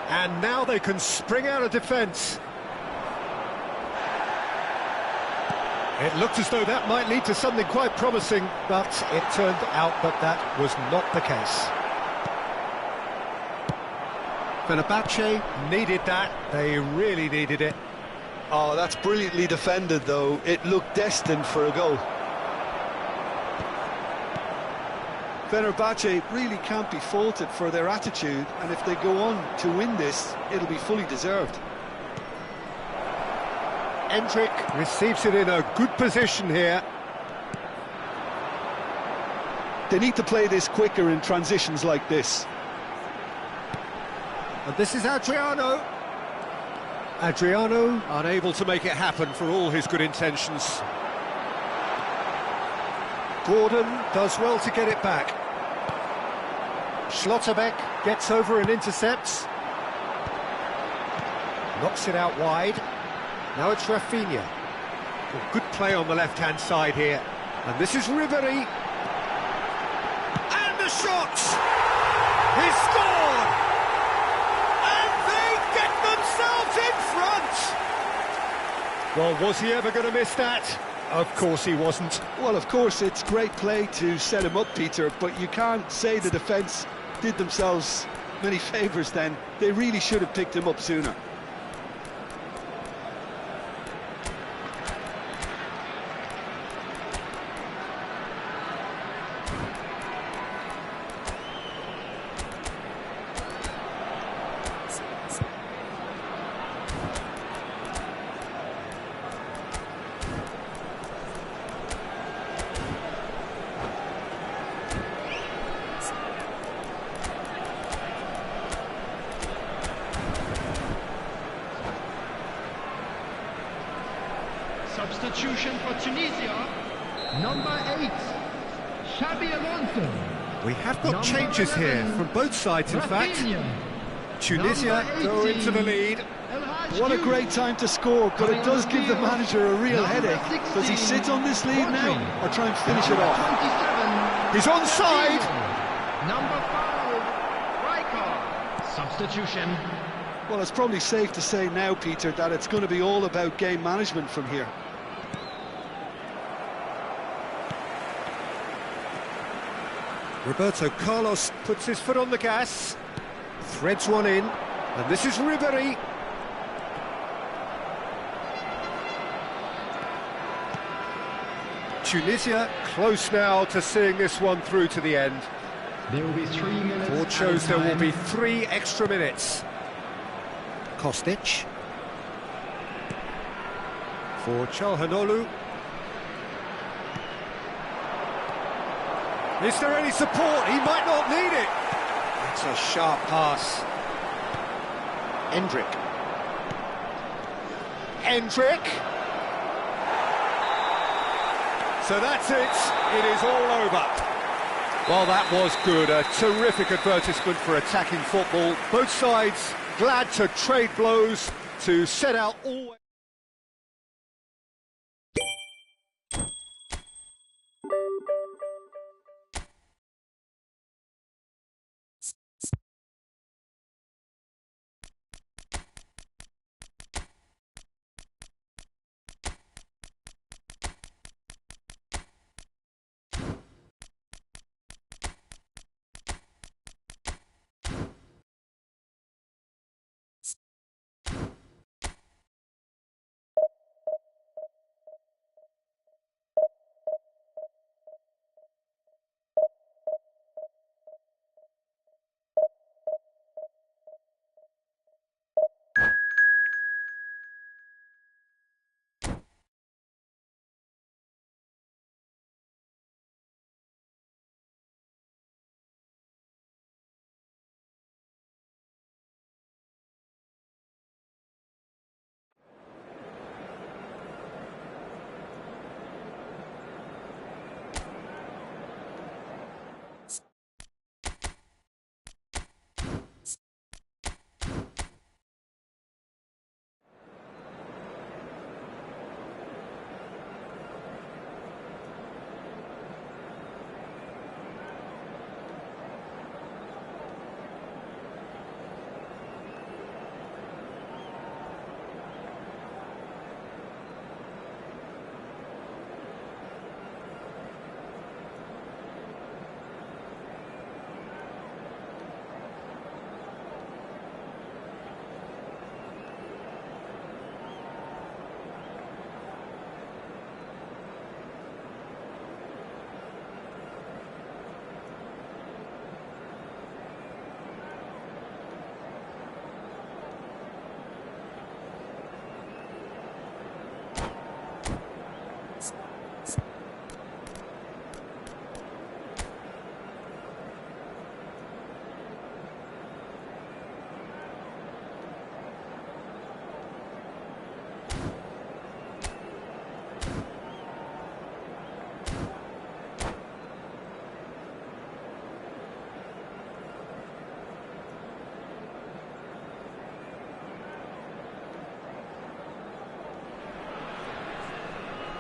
And now they can spring out of defence. It looked as though that might lead to something quite promising, but it turned out that that was not the case. Fenerbahce needed that. They really needed it. Oh, that's brilliantly defended, though. It looked destined for a goal. Fenerbahce really can't be faulted for their attitude, and if they go on to win this, it'll be fully deserved. Endrick receives it in a good position here. They need to play this quicker in transitions like this. And this is Adriano. Adriano unable to make it happen for all his good intentions. Gordon does well to get it back. Schlotterbeck gets over and intercepts. Knocks it out wide. Now it's Rafinha. Well, good play on the left-hand side here. And this is Ribery. And the shot! He's scored! And they get themselves in front! Well, was he ever going to miss that? Of course he wasn't. Well, of course, it's great play to set him up, Peter, but you can't say the defence did themselves many favours then. They really should have picked him up sooner. Substitution for Tunisia, number 8, Xabi Alonso. We have got Number changes 11, here from both sides, in fact. Rafinha. Tunisia go into the lead. What a great time to score, but it does give the manager a real headache. Does he sit on this lead now, or try and finish it off? 27, He's onside! number 5, Rijkaard. Substitution. Well, it's probably safe to say now, Peter, that it's going to be all about game management from here. Roberto Carlos puts his foot on the gas, threads one in, and this is Ribery. Tunisia close now to seeing this one through to the end. There will be 3 minutes. Board shows there will be 3 extra minutes. Kostic for Çalhanoğlu. Is there any support? He might not need it. That's a sharp pass. Endrick. So that's it. It is all over. Well, that was good. A terrific advertisement for attacking football. Both sides glad to trade blows, to set out all...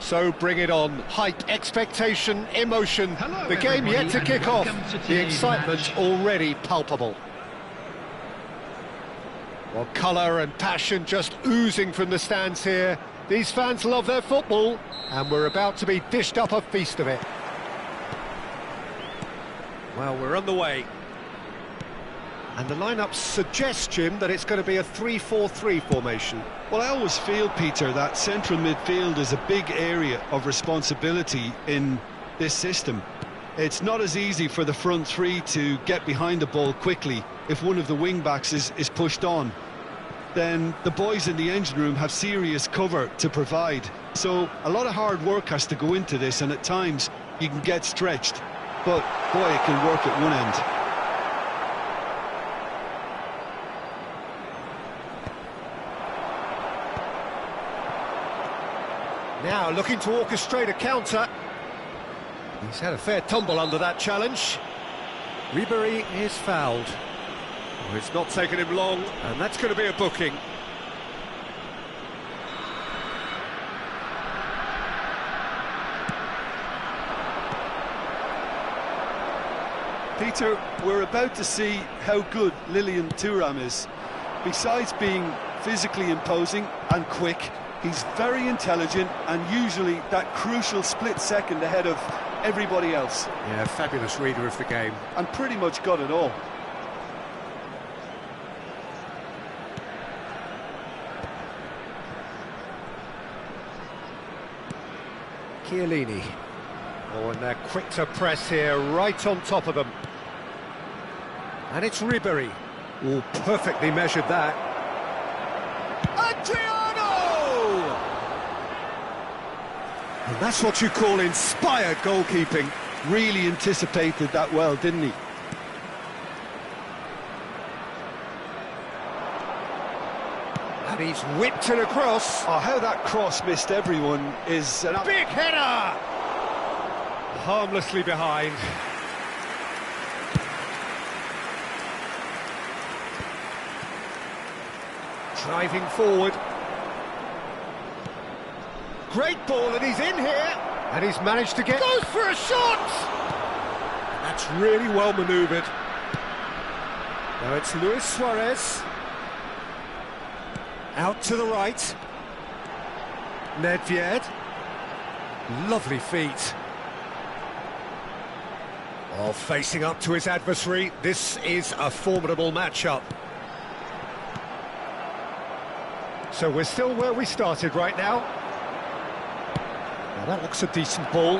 So bring it on. Hype, expectation, emotion. Hello, The game yet to everybody, kick and off. welcome to The today's excitement match. already palpable. Well, colour and passion just oozing from the stands here. These fans love their football, and we're about to be dished up a feast of it. Well, we're on the way. And the lineup suggests, Jim, that it's going to be a 3-4-3 formation. Well, I always feel, Peter, that central midfield is a big area of responsibility in this system. It's not as easy for the front three to get behind the ball quickly if one of the wing-backs is pushed on. Then the boys in the engine room have serious cover to provide. So a lot of hard work has to go into this, and at times you can get stretched. But, boy, it can work at one end. Now looking to orchestrate a counter. He's had a fair tumble under that challenge. Ribery is fouled. Oh, it's not taken him long, and that's going to be a booking. Peter, we're about to see how good Lilian Thuram is. Besides being physically imposing and quick, he's very intelligent and usually that crucial split second ahead of everybody else. Yeah, fabulous reader of the game. And pretty much got it all. Chiellini. Oh, and they're quick to press here, right on top of them. And it's Ribery. Oh, perfectly measured that. Adriano! And that's what you call inspired goalkeeping. Really anticipated that well, didn't he? And he's whipped it across. Oh, how that cross missed everyone is an Big header! Harmlessly behind. Driving forward. Great ball, and he's in here. And he's managed to get... Goes for a shot! That's really well manoeuvred. Now it's Luis Suarez. Out to the right. Nedved. Lovely feet. Oh, facing up to his adversary. This is a formidable matchup. So we're still where we started right now. Now that looks a decent ball.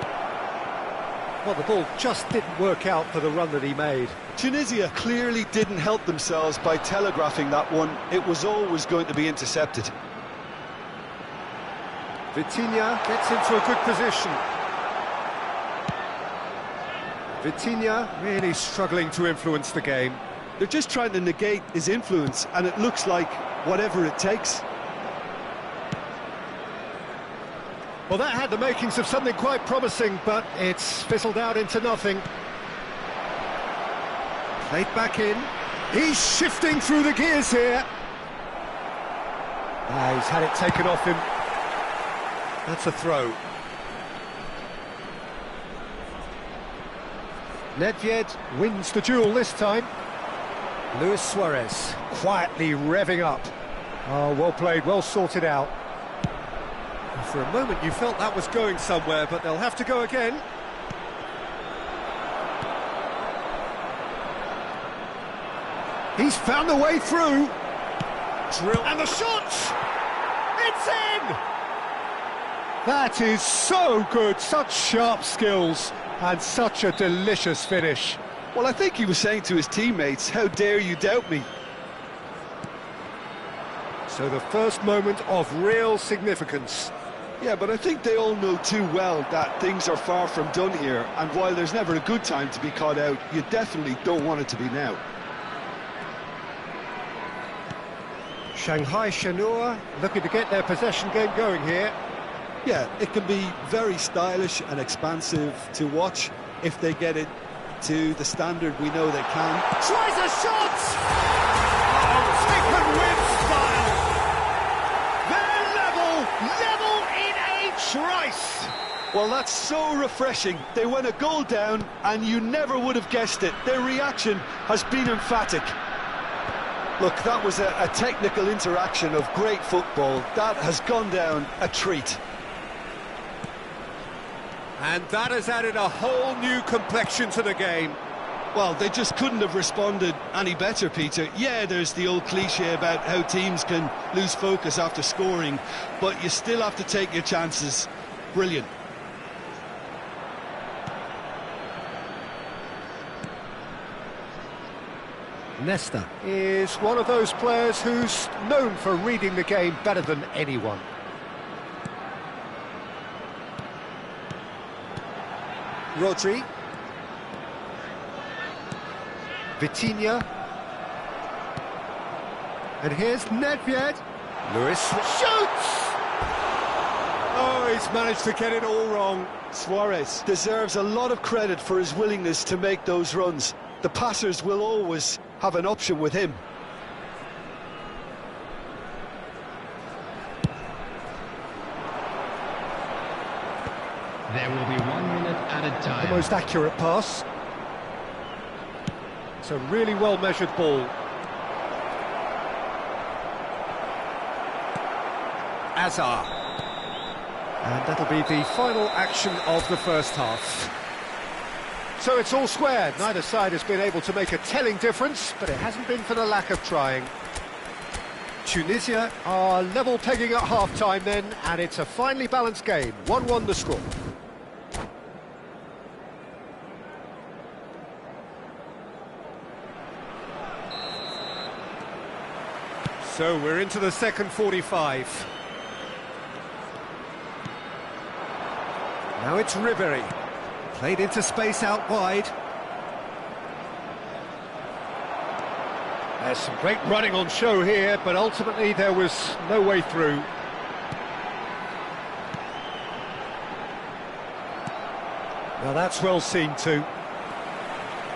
Well, the ball just didn't work out for the run that he made. Tunisia clearly didn't help themselves by telegraphing that one. It was always going to be intercepted. Vitinha gets into a good position. Vitinha really struggling to influence the game. They're just trying to negate his influence, and it looks like whatever it takes. Well, that had the makings of something quite promising, but it's fizzled out into nothing. Played back in. He's shifting through the gears here. He's had it taken off him. That's a throw. Nedved wins the duel this time. Luis Suarez quietly revving up. Oh, well played, well sorted out. For a moment you felt that was going somewhere, but they'll have to go again. He's found a way through. Drill, and the shot! It's in! That is so good, such sharp skills, and such a delicious finish. Well, I think he was saying to his teammates, how dare you doubt me? So the first moment of real significance. Yeah, but I think they all know too well that things are far from done here, and while there's never a good time to be caught out, you definitely don't want it to be now. Shanghai Shenhua looking to get their possession game going here. Yeah, it can be very stylish and expansive to watch if they get it to the standard we know they can. Tries a shot! Oh, taken with style! They're level in a trice! Well, that's so refreshing. They went a goal down, and you never would have guessed it. Their reaction has been emphatic. Look, that was a technical interaction of great football. That has gone down a treat. And that has added a whole new complexion to the game. Well, they just couldn't have responded any better, Peter. Yeah, there's the old cliche about how teams can lose focus after scoring, but you still have to take your chances. Brilliant. Nesta is one of those players who's known for reading the game better than anyone. Rodri. Vitinha. And here's Nedved. Lewis shoots! Oh, he's managed to get it all wrong. Suarez deserves a lot of credit for his willingness to make those runs. The passers will always have an option with him. There will be 1 minute added time. The most accurate pass. It's a really well-measured ball. Azar. And that'll be the final action of the first half. So it's all square. Neither side has been able to make a telling difference, but it hasn't been for the lack of trying. Tunisia are level pegging at half-time then, and it's a finely balanced game. 1-1 the score. So we're into the second 45. Now it's Ribéry. Played into space out wide. There's some great running on show here, but ultimately there was no way through. Now that's well seen too.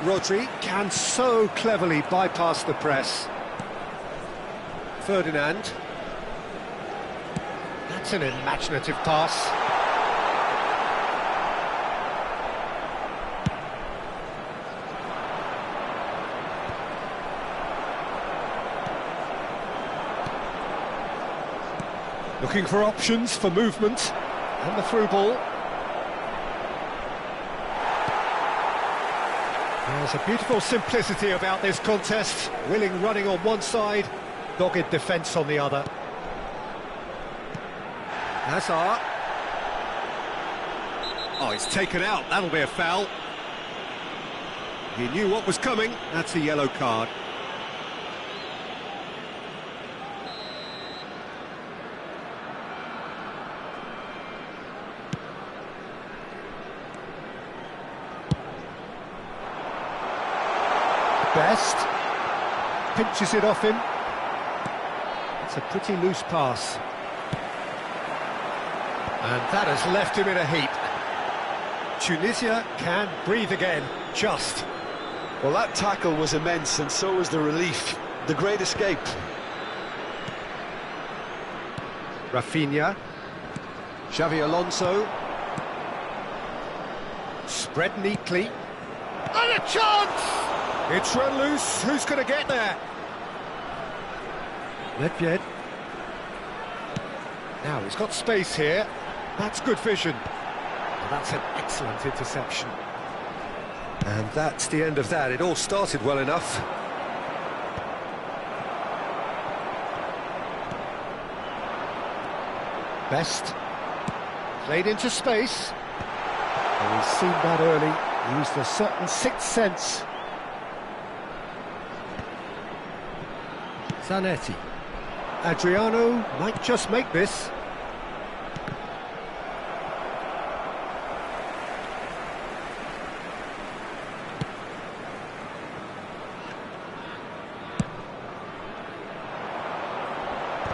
Rodri can so cleverly bypass the press. Ferdinand. That's an imaginative pass. Looking for options for movement, and the through ball. There's a beautiful simplicity about this contest. Willing running on one side, dogged defence on the other. Hazard. Oh, it's taken out, that'll be a foul. He knew what was coming, that's a yellow card. Best pinches it off him. It's a pretty loose pass, and that has left him in a heap. Tunisia can breathe again, just. Well, that tackle was immense, and so was the relief. The great escape. Rafinha. Xavi Alonso. Spread neatly. And a chance! It's run loose, who's going to get there? Nedved. Now, he's got space here. That's good vision. And that's an excellent interception. And that's the end of that. It all started well enough. Best. Played into space. And he's seen that early. Used a certain sixth sense. Zanetti. Adriano might just make this.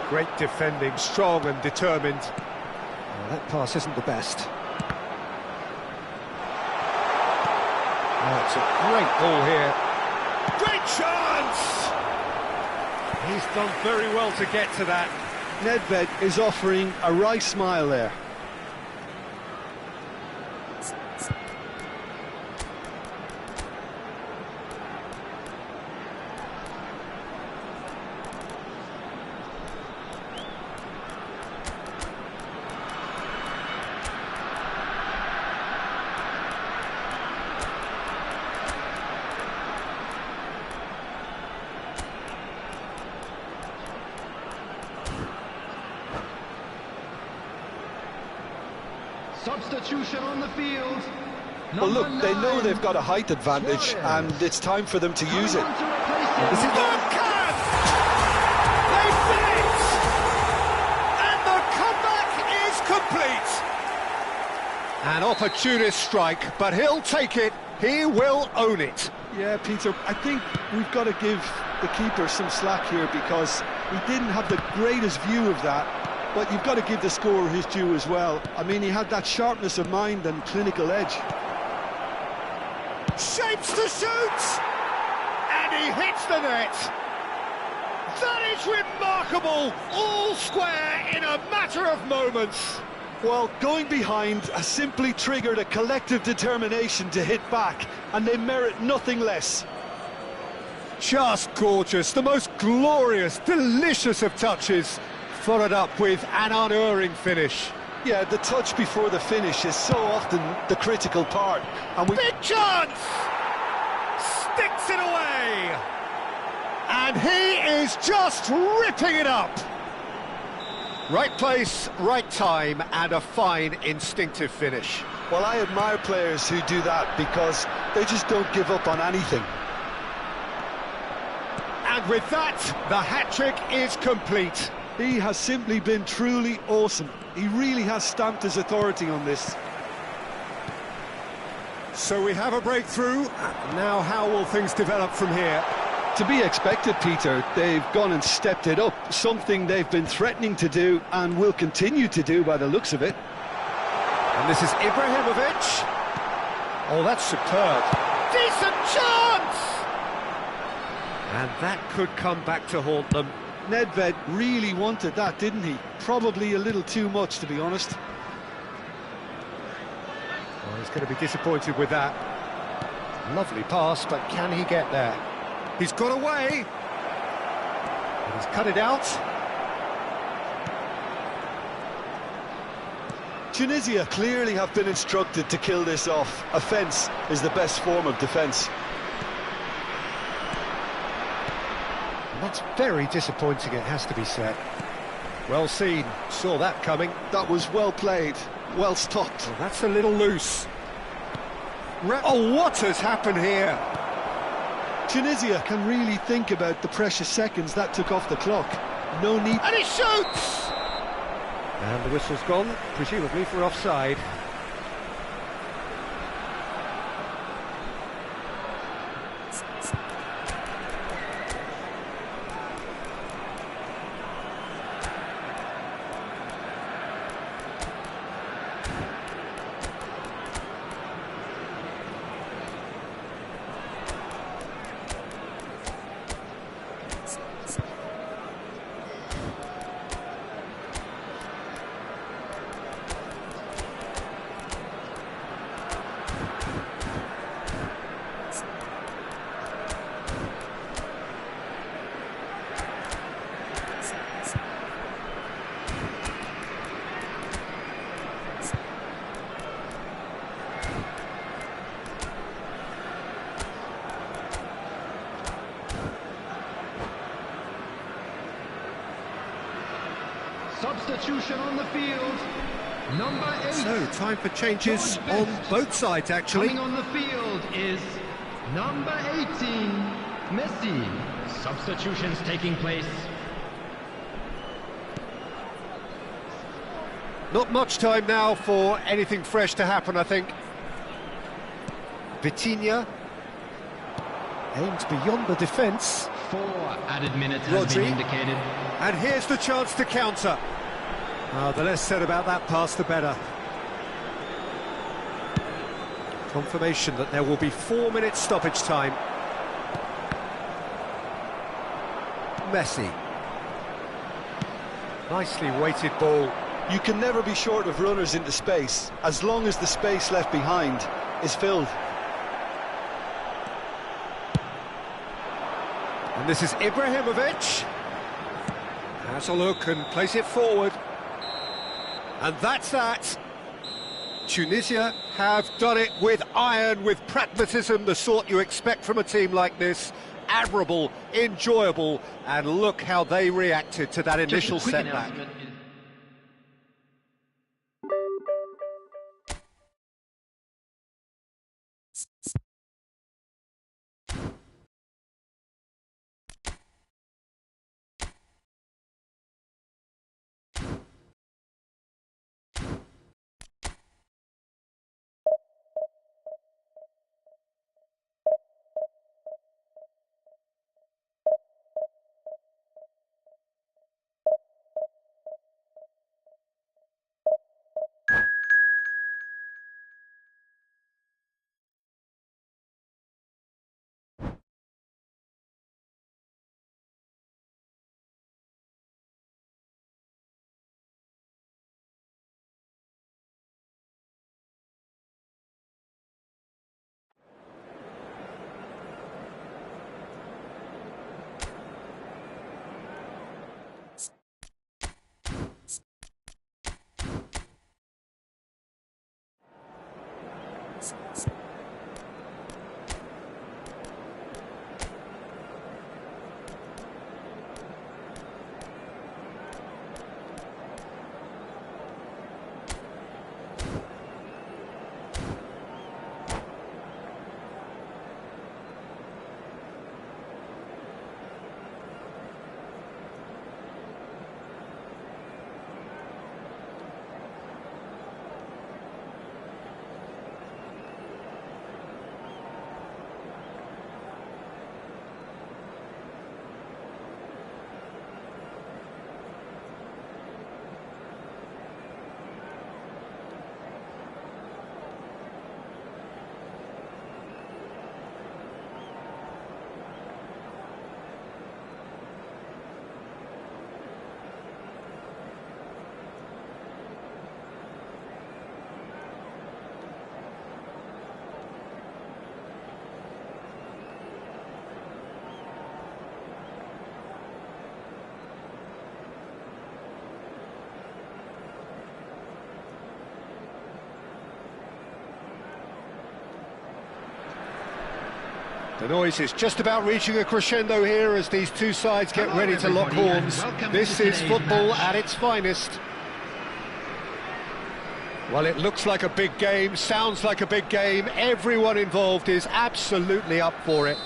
Great defending, strong and determined. Oh, that pass isn't the best. Oh, it's a great ball here. Great chance! He's done very well to get to that. Nedved is offering a wry smile there. Substitution on the field. Well, look, Number they know 9, they've got a height advantage, Suarez. and it's time for them to use it. Coming on to replace him. This is Bergkamp! They've done it! And the comeback is complete! An opportunist strike, but he'll take it. He will own it. Yeah, Peter, I think we've got to give the keeper some slack here because he didn't have the greatest view of that, but you've got to give the scorer his due as well. I mean, he had that sharpness of mind and clinical edge. Shapes to shoot! And he hits the net! That is remarkable! All square in a matter of moments! Well, going behind has simply triggered a collective determination to hit back, and they merit nothing less. Just gorgeous, the most glorious, delicious of touches, followed up with an unerring finish. Yeah, the touch before the finish is so often the critical part, and we... Big chance! Sticks it away! And he is just ripping it up! Right place, right time, and a fine instinctive finish. Well, I admire players who do that because they just don't give up on anything. And with that, the hat-trick is complete. He has simply been truly awesome. He really has stamped his authority on this. So we have a breakthrough. Now how will things develop from here? To be expected, Peter. They've gone and stepped it up, something they've been threatening to do and will continue to do by the looks of it. And this is Ibrahimovic. Oh, that's superb. Decent chance! And that could come back to haunt them. Nedved really wanted that, didn't he? Probably a little too much, to be honest. Well, he's going to be disappointed with that. Lovely pass, but can he get there? He's got away. And he's cut it out. Tunisia clearly have been instructed to kill this off. Offence is the best form of defence. That's very disappointing, it has to be said. Well seen, saw that coming. That was well played, well stopped. Well, that's a little loose. Oh, what has happened here? Tunisia can really think about the precious seconds that took off the clock. No need... And he shoots! And the whistle's gone, presumably for offside. Substitution on the field. Number 8. So, time for changes on both sides, actually. Coming on the field is number 18, Messi. Substitutions taking place. Not much time now for anything fresh to happen, I think. Vitinha aimed beyond the defence. 4 added minutes has Rodri. been indicated. And here's the chance to counter. The less said about that pass, the better. Confirmation that there will be 4 minutes stoppage time. Messi. Nicely weighted ball. You can never be short of runners into space, as long as the space left behind is filled. And this is Ibrahimovic. Has a look and plays it forward. And that's that. Tunisia have done it with iron, with pragmatism, the sort you expect from a team like this. Admirable, enjoyable, and look how they reacted to that initial setback. The noise is just about reaching a crescendo here as these two sides get ready to lock horns. This is football at its finest. Well, it looks like a big game, sounds like a big game. Everyone involved is absolutely up for it.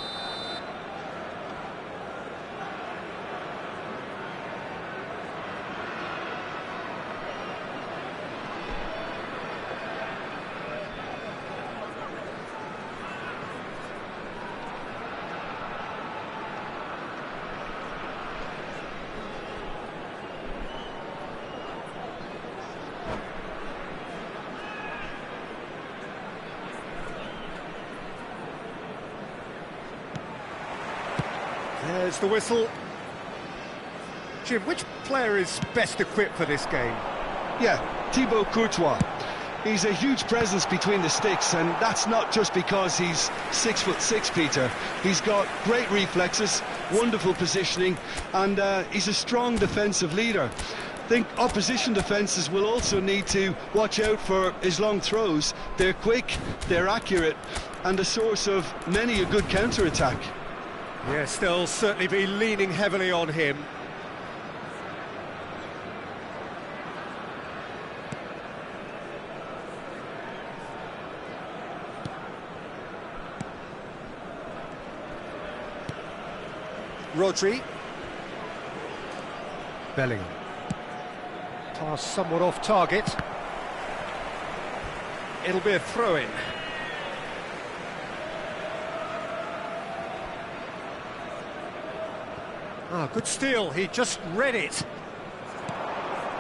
There's the whistle. Jim, which player is best equipped for this game? Yeah, Thibaut Courtois. He's a huge presence between the sticks, and that's not just because he's 6'6", Peter. He's got great reflexes, wonderful positioning, and he's a strong defensive leader. I think opposition defences will also need to watch out for his long throws. They're quick, they're accurate, and a source of many a good counter-attack. Yes, they'll certainly be leaning heavily on him. Rodri. Bellingham. Pass somewhat off target. It'll be a throw-in. Ah, good steal, he just read it.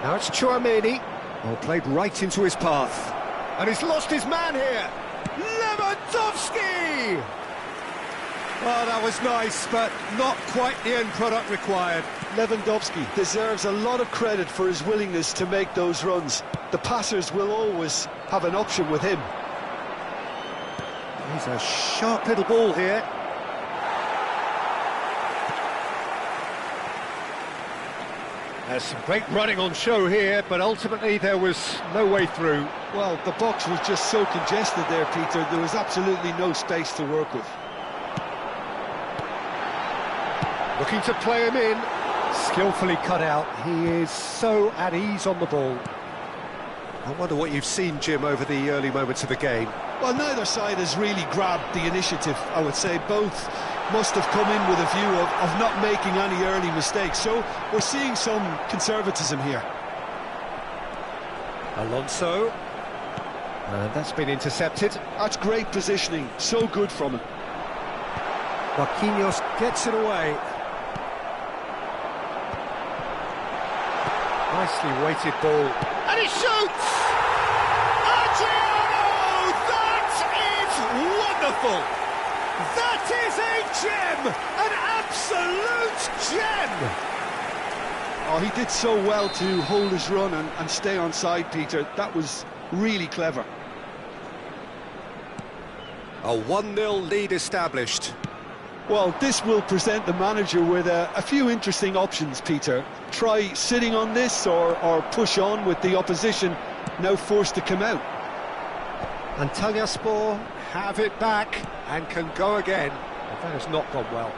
Now it's Tchouaméni. Well, played right into his path. And he's lost his man here. Lewandowski! Oh, that was nice, but not quite the end product required. Lewandowski deserves a lot of credit for his willingness to make those runs. The passers will always have an option with him. He's a sharp little ball here. There's some great running on show here, but ultimately there was no way through. Well, the box was just so congested there, Peter. There was absolutely no space to work with. Looking to play him in. Skillfully cut out. He is so at ease on the ball. I wonder what you've seen, Jim, over the early moments of the game. Well, neither side has really grabbed the initiative, I would say. Both must have come in with a view of not making any early mistakes. So we're seeing some conservatism here. Alonso. And that's been intercepted. That's great positioning. So good from him. Marquinhos gets it away. Nicely weighted ball. And he shoots! Adriano! That is wonderful! That is a gem! An absolute gem! Oh, he did so well to hold his run and stay on side, Peter. That was really clever. A 1-0 lead established. Well, this will present the manager with a few interesting options, Peter. Try sitting on this or push on with the opposition now forced to come out. Antalyaspor have it back and can go again. But that has not gone well.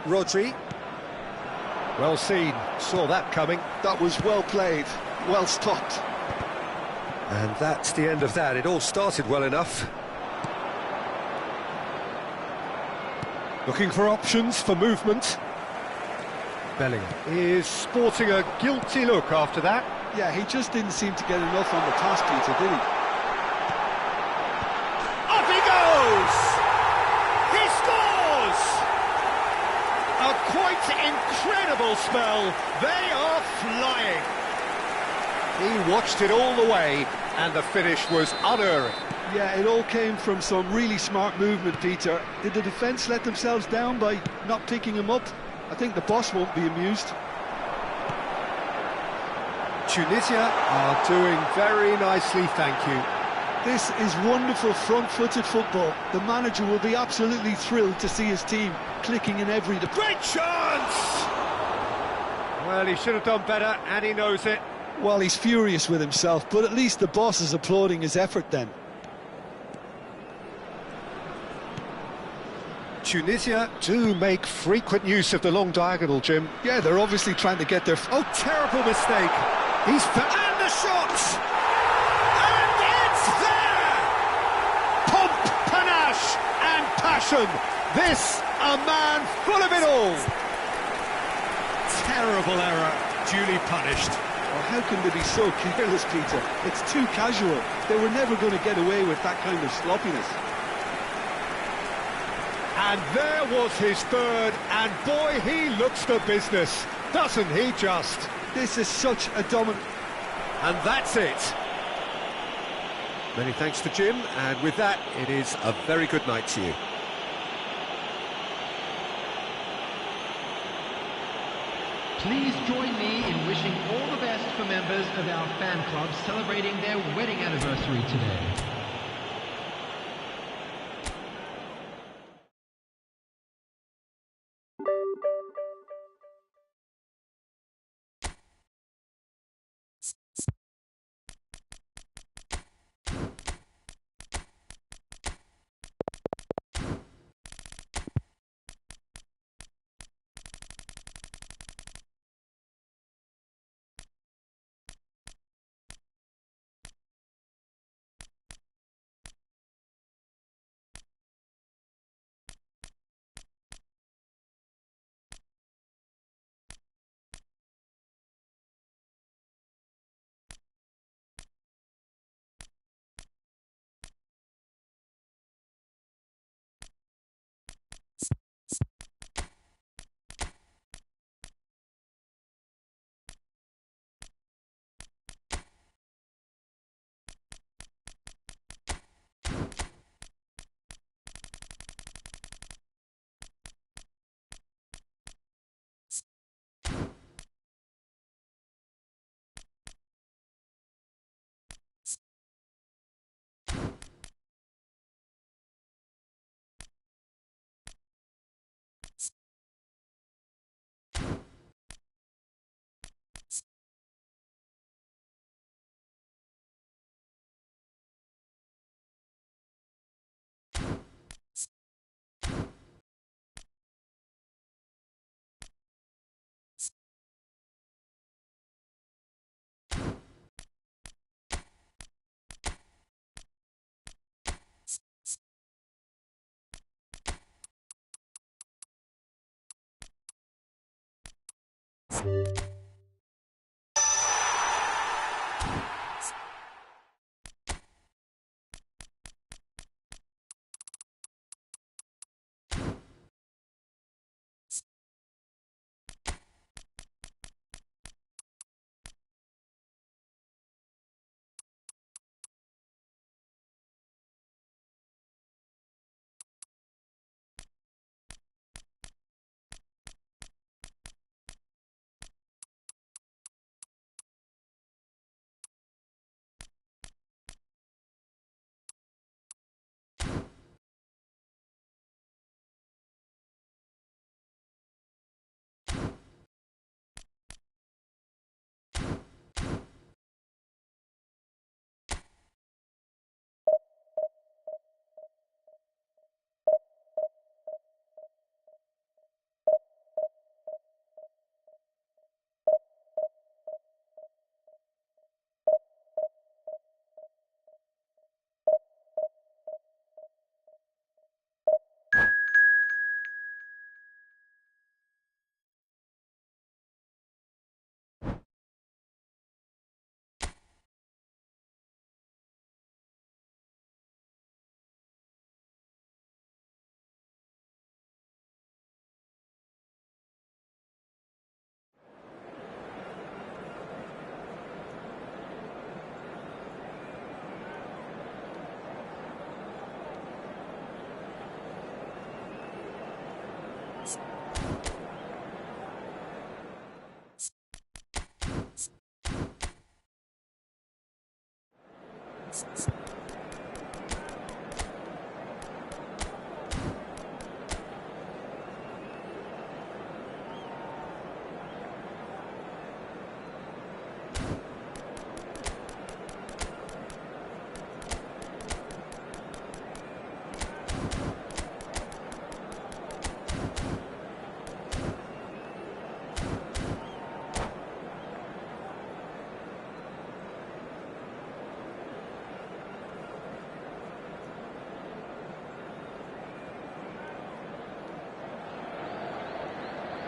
Rodri. Well seen, saw that coming. That was well played, well stopped. And that's the end of that. It all started well enough. Looking for options for movement. Bellingham is sporting a guilty look after that. Yeah, he just didn't seem to get enough on the pass, Peter, did he? Up he goes! He scores! A quite incredible spell. They are flying. He watched it all the way, and the finish was unerring. Yeah, it all came from some really smart movement, Peter. Did the defence let themselves down by not picking him up? I think the boss won't be amused. Tunisia are doing very nicely, thank you. This is wonderful front-footed football. The manager will be absolutely thrilled to see his team clicking in every... Great chance! Well, he should have done better, and he knows it. Well, he's furious with himself, but at least the boss is applauding his effort then. Tunisia do make frequent use of the long diagonal, Jim. Yeah, they're obviously trying to get their... Oh, terrible mistake. And the shot! And it's there! Pomp, panache and passion. This, a man full of it all. Terrible error, duly punished. Well, how can they be so careless, Peter? It's too casual. They were never going to get away with that kind of sloppiness. And there was his third, and boy, he looks the business, doesn't he just? This is such a dominant... And that's it. Many thanks to Jim, and with that, it is a very good night to you. Please join me in wishing all the best for members of our fan club celebrating their wedding anniversary today.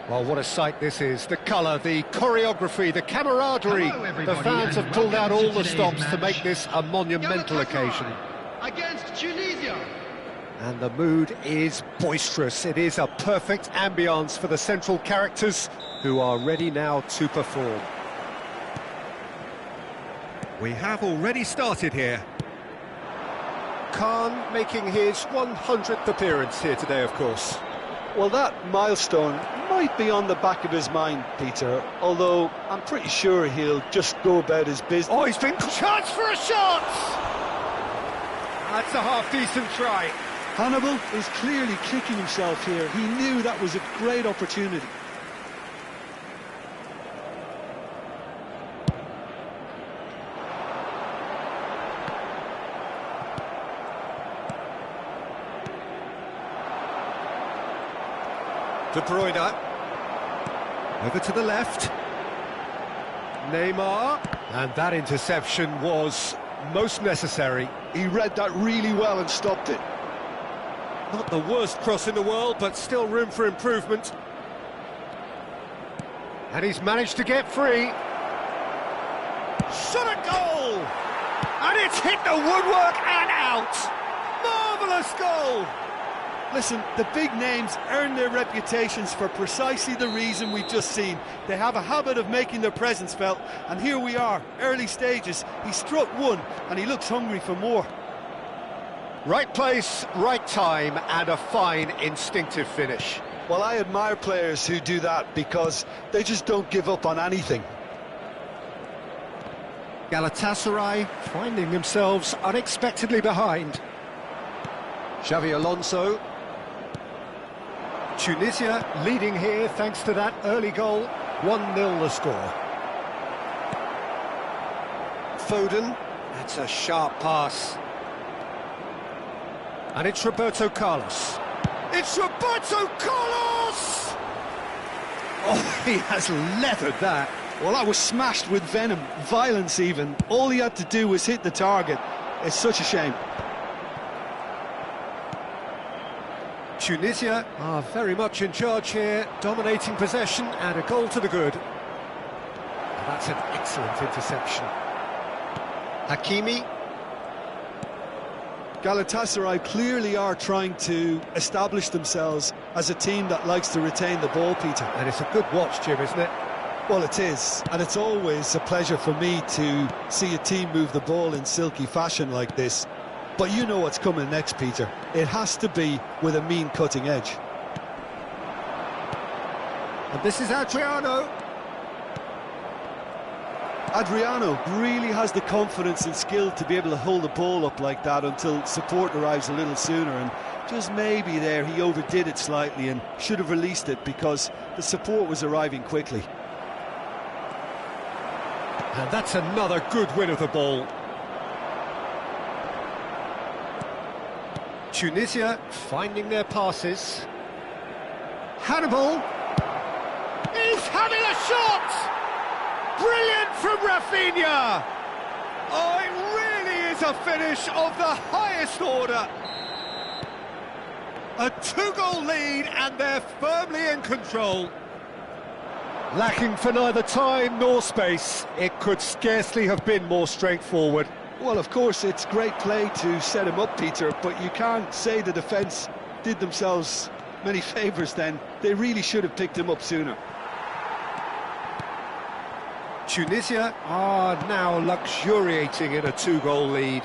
Well, what a sight this is. The colour, the choreography, the camaraderie. Hello, The everybody, fans and have pulled out welcome all to the today's stops to match. make this a monumental occasion. Against Tunisia. And the mood is boisterous. It is a perfect ambience for the central characters who are ready now to perform. We have already started here. Khan making his 100th appearance here today, of course. Well, that milestone might be on the back of his mind, Peter, although I'm pretty sure he'll just go about his business. Oh, he's been chance for a shot! That's a half-decent try. Hannibal is clearly kicking himself here. He knew that was a great opportunity. De Bruyne. Over to the left. Neymar. And that interception was most necessary. He read that really well and stopped it. Not the worst cross in the world, but still room for improvement. And he's managed to get free. Shot a goal! And it's hit the woodwork and out! Marvellous goal! Listen, the big names earn their reputations for precisely the reason we've just seen. They have a habit of making their presence felt, and here we are, early stages. He struck one, and he looks hungry for more. Right place, right time, and a fine instinctive finish. Well, I admire players who do that because they just don't give up on anything. Galatasaray finding themselves unexpectedly behind. Xavi Alonso. Tunisia leading here thanks to that early goal. 1-0 the score. Foden. That's a sharp pass. And it's Roberto Carlos. It's Roberto Carlos! Oh, he has leathered that. Well, that was smashed with venom, violence even. All he had to do was hit the target. It's such a shame. Tunisia are very much in charge here, dominating possession and a goal to the good. And that's an excellent interception. Hakimi. Galatasaray clearly are trying to establish themselves as a team that likes to retain the ball, Peter. And it's a good watch, Jim, isn't it? Well, it is, and it's always a pleasure for me to see a team move the ball in silky fashion like this. But you know what's coming next, Peter. It has to be with a mean cutting edge. And this is Adriano. Adriano really has the confidence and skill to be able to hold the ball up like that until support arrives a little sooner, and just maybe there he overdid it slightly and should have released it because the support was arriving quickly. And that's another good win of the ball. Tunisia finding their passes. Hannibal. He's having a shot! Brilliant from Rafinha! Oh, it really is a finish of the highest order. A two-goal lead and they're firmly in control. Lacking for neither time nor space, it could scarcely have been more straightforward. Well, of course, it's great play to set him up, Peter, but you can't say the defence did themselves many favours then. They really should have picked him up sooner. Tunisia are now luxuriating in a two-goal lead.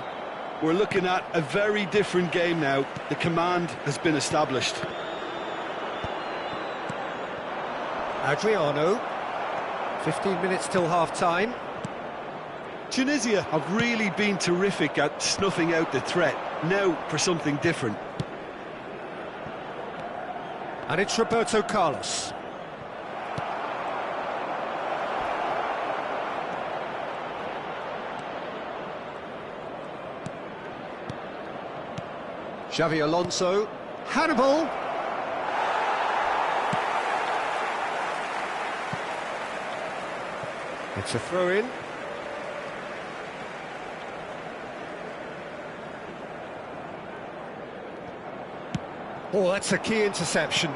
We're looking at a very different game now. The command has been established. Adriano. 15 minutes till half-time. Tunisia have really been terrific at snuffing out the threat. Now for something different. And it's Roberto Carlos. Xavi Alonso. Hannibal. It's a throw-in. Oh, that's a key interception.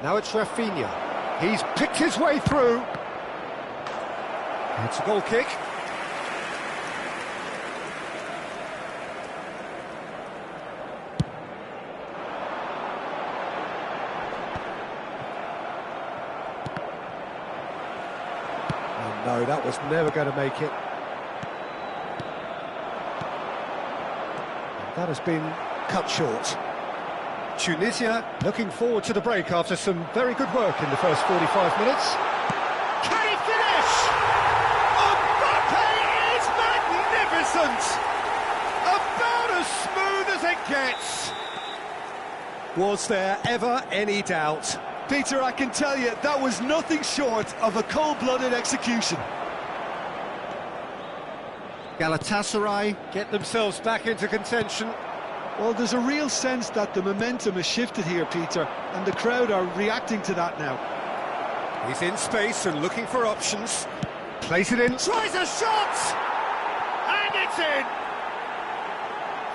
Now it's Rafinha. He's picked his way through. It's a goal kick. Oh no, that was never going to make it. That has been cut short. Tunisia looking forward to the break after some very good work in the first 45 minutes. Can he finish? Mbappe is magnificent! About as smooth as it gets. Was there ever any doubt? Peter, I can tell you, that was nothing short of a cold-blooded execution. Galatasaray get themselves back into contention. Well, there's a real sense that the momentum has shifted here, Peter, and the crowd are reacting to that now. He's in space and looking for options. Plays it in, tries a shot! And it's in!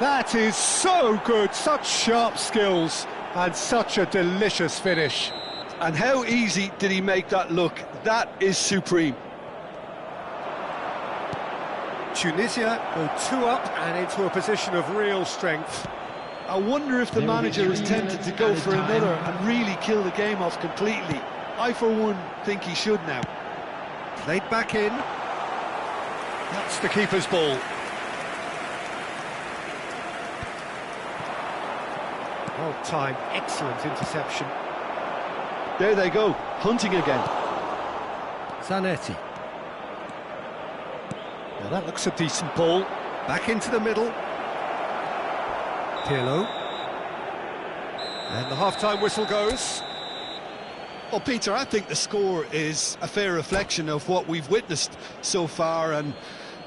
That is so good, such sharp skills, and such a delicious finish. And how easy did he make that look? That is supreme. Tunisia go 2 up and into a position of real strength. I wonder if the manager is tempted to go for another and really kill the game off completely. I, for one, think he should now. Played back in. That's the keeper's ball. Well timed, excellent interception. There they go, hunting again. Zanetti. Now that looks a decent ball. Back into the middle. Pirlo. And the half-time whistle goes. Well, Peter, I think the score is a fair reflection of what we've witnessed so far, and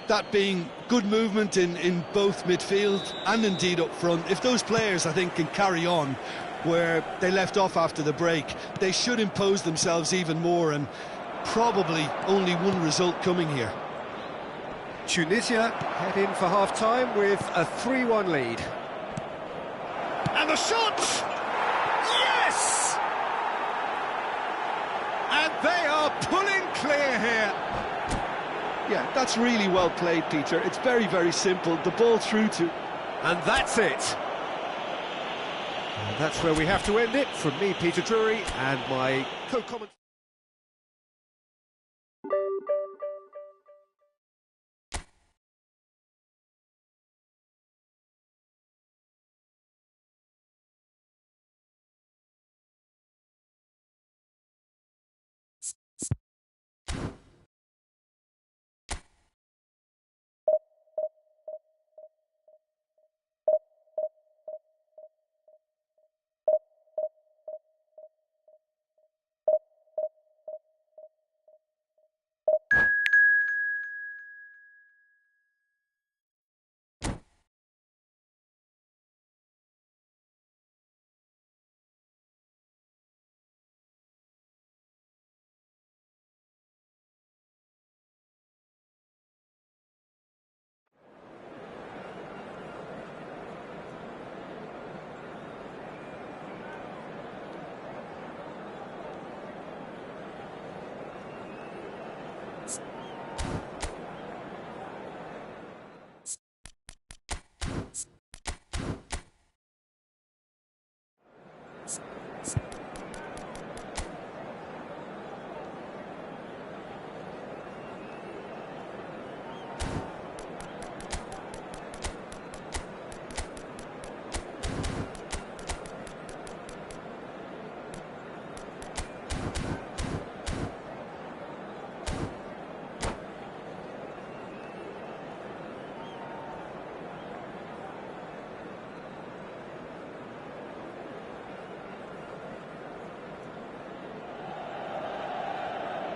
that being good movement in both midfield and indeed up front. If those players, I think, can carry on where they left off after the break, they should impose themselves even more, and probably only one result coming here. Tunisia head in for half-time with a 3-1 lead. And the shot! Yes! And they are pulling clear here. Yeah, that's really well played, Peter. It's very, very simple. The ball through to... And that's it. And that's where we have to end it. From me, Peter Drury, and my co-commentator.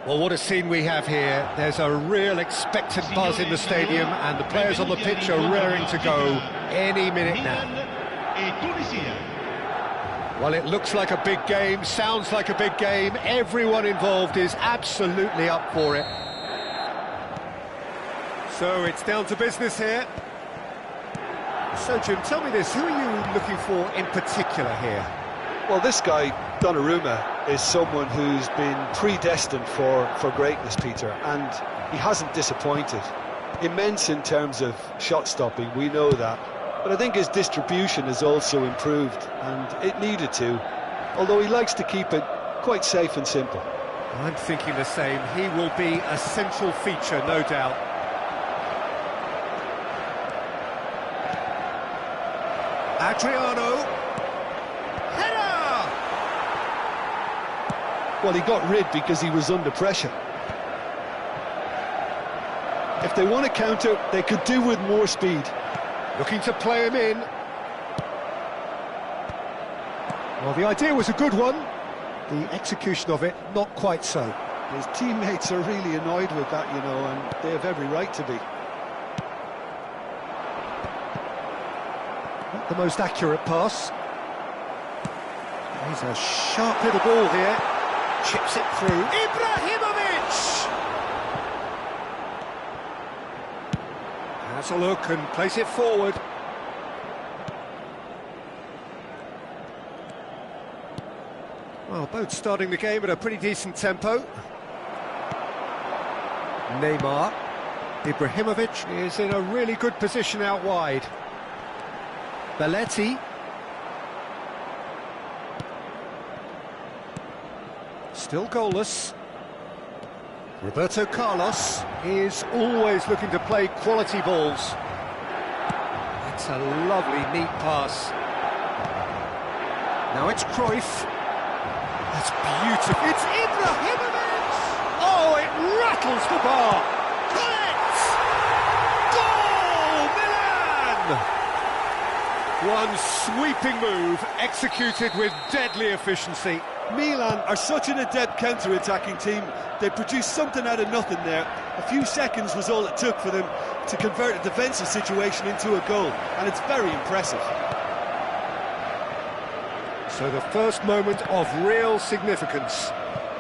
Well, what a scene we have here. There's a real expectant buzz in the stadium, and the players on the pitch are raring to go any minute now. Well, it looks like a big game, sounds like a big game. Everyone involved is absolutely up for it. So it's down to business here. So, Jim, tell me this, who are you looking for in particular here? Well, this guy, Donnarumma, is someone who's been predestined for greatness, Peter, and he hasn't disappointed. Immense in terms of shot stopping, we know that, but I think his distribution has also improved, and it needed to, although he likes to keep it quite safe and simple. I'm thinking the same. He will be a central feature, no doubt. Adriano. Header! Well, he got rid because he was under pressure. If they want to counter, they could do with more speed. Looking to play him in. Well, the idea was a good one. The execution of it, not quite so. His teammates are really annoyed with that, you know, and they have every right to be. Not the most accurate pass. He's a sharp little ball here. Chips it through. Ibrahimovic! Has a look and plays it forward. Well, both starting the game at a pretty decent tempo. Neymar. Ibrahimovic is in a really good position out wide. Belletti. Still goalless. Roberto Carlos is always looking to play quality balls. That's a lovely, neat pass. Now it's Cruyff. That's beautiful. It's Ibrahimovic! Oh, it rattles the bar. Correct! Goal, Milan! One sweeping move, executed with deadly efficiency. Milan are such an adept counter-attacking team. They produced something out of nothing there. A few seconds was all it took for them to convert a defensive situation into a goal, and it's very impressive. So the first moment of real significance.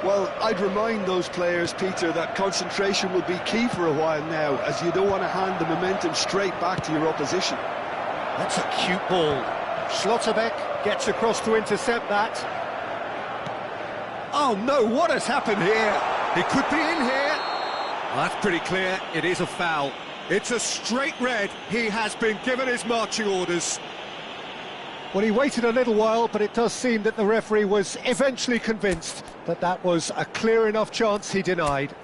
Well, I'd remind those players, Peter, that concentration will be key for a while now, as you don't want to hand the momentum straight back to your opposition. That's a cute ball. Schlotterbeck gets across to intercept that. Oh no, what has happened here? He could be in here. That's pretty clear, it is a foul. It's a straight red. He has been given his marching orders. Well, he waited a little while, but it does seem that the referee was eventually convinced that that was a clear enough chance he denied.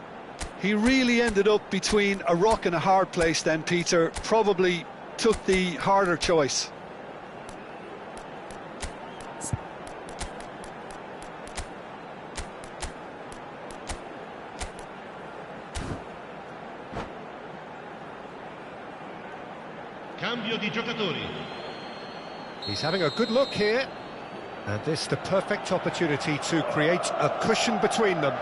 He really ended up between a rock and a hard place then, Peter. Probably took the harder choice. Cambio di giocatori. He's having a good look here, and this is the perfect opportunity to create a cushion between them.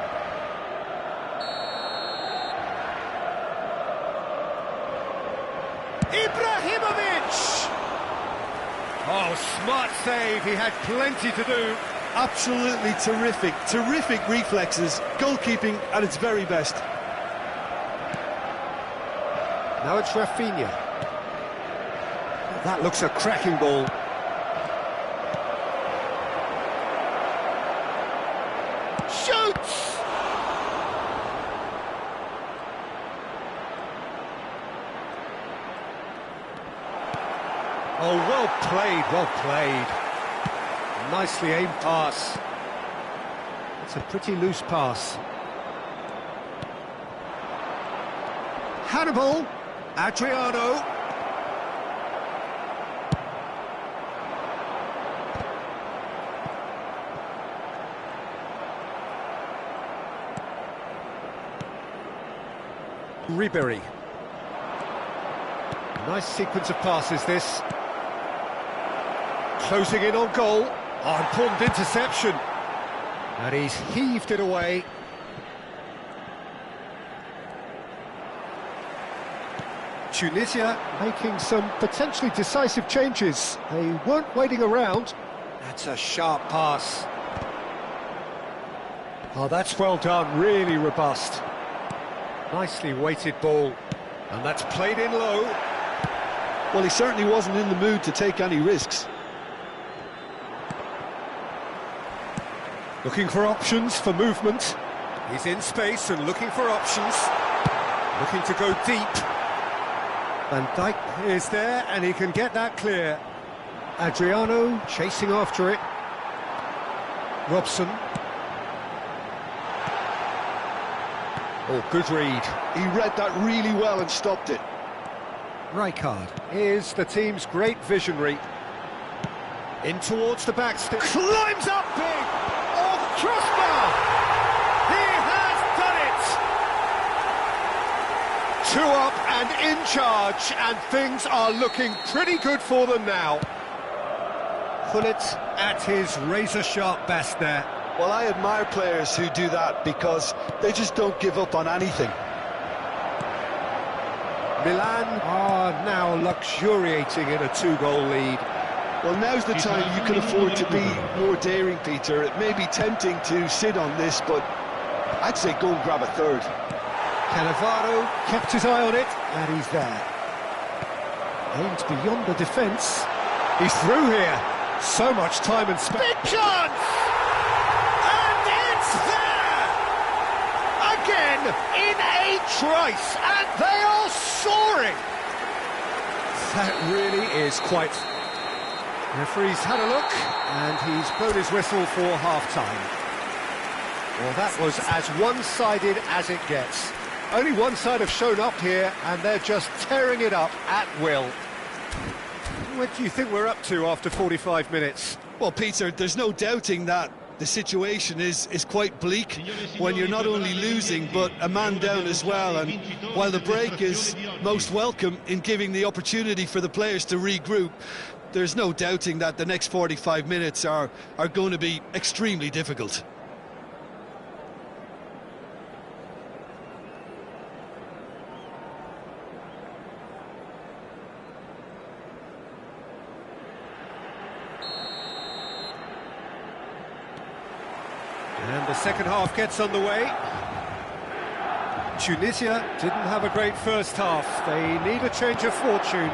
Ibrahimovic! Oh, smart save, he had plenty to do. Absolutely terrific reflexes, goalkeeping at its very best. Now it's Rafinha. That looks a cracking ball. Shoots! Oh, well played, well played. Nicely aimed pass. It's a pretty loose pass. Hannibal, Adriano. Ribery. Nice sequence of passes, this. Closing in on goal. Oh, important interception. And he's heaved it away. Tunisia making some potentially decisive changes. They weren't waiting around. That's a sharp pass. Oh, that's well done, really robust. Nicely weighted ball, and that's played in low. Well, he certainly wasn't in the mood to take any risks. Looking for options for movement. He's in space and looking for options. Looking to go deep. Van Dijk is there and he can get that clear. Adriano chasing after it. Robson. Oh, good read. He read that really well and stopped it. Rijkaard is the team's great visionary. In towards the back step. Climbs up big! Off crossbar! He has done it! 2 up and in charge, and things are looking pretty good for them now. Gullit at his razor-sharp best there. Well, I admire players who do that because they just don't give up on anything. Milan are now luxuriating in a 2-goal lead. Well, now's the time you can afford to be more daring, Peter. It may be tempting to sit on this, but I'd say go and grab a third. Cannavaro kept his eye on it, and he's there. Aimed beyond the defence. He's through here. So much time and space. Big chance! And it's there! Again, in a trice, and they are soaring! That really is quite... Referee's had a look, and he's blown his whistle for half-time. Well, that was as one-sided as it gets. Only one side have shown up here, and they're just tearing it up at will. What do you think we're up to after 45 minutes? Well, Peter, there's no doubting that the situation is quite bleak when you're not only losing, but a man down as well. And while the break is most welcome in giving the opportunity for the players to regroup, there's no doubting that the next 45 minutes are going to be extremely difficult. And the second half gets underway. Tunisia didn't have a great first half. They need a change of fortune.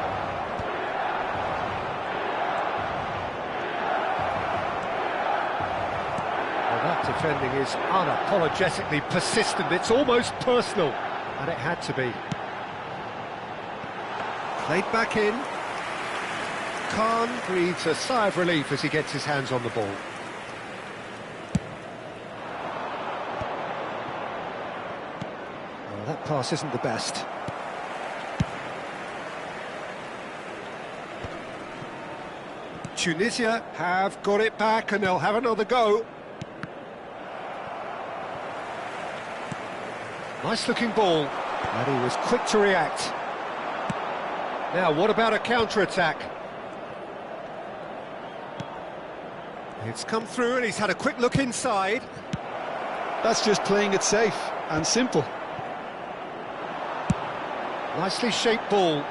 Well, that defending is unapologetically persistent. It's almost personal, and it had to be. Played back in. Khan breathes a sigh of relief as he gets his hands on the ball. That pass isn't the best. Tunisia have got it back and they'll have another go. Nice looking ball, and he was quick to react. Now, what about a counter-attack? It's come through and he's had a quick look inside. That's just playing it safe and simple. Nicely shaped ball,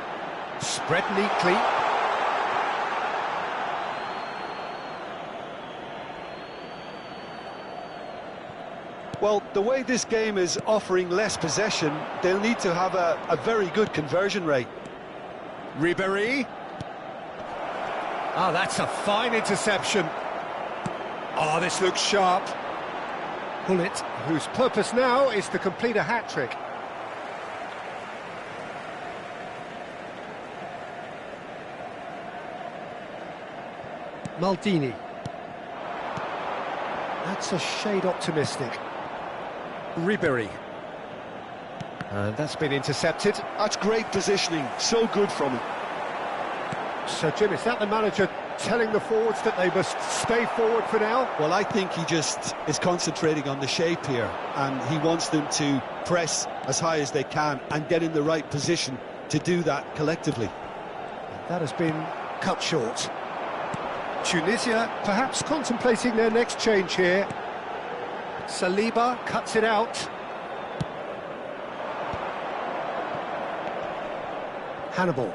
spread neatly. Well, the way this game is offering less possession, they'll need to have a very good conversion rate. Ribéry. Oh, that's a fine interception. Oh, this looks sharp. Gullit, whose purpose now is to complete a hat-trick. Maldini. That's a shade optimistic. Ribéry. And that's been intercepted. That's great positioning, so good from him. So, Jim, is that the manager telling the forwards that they must stay forward for now? Well, I think he just is concentrating on the shape here, and he wants them to press as high as they can and get in the right position to do that collectively. That has been cut short. Tunisia perhaps contemplating their next change here. Saliba cuts it out. Hannibal.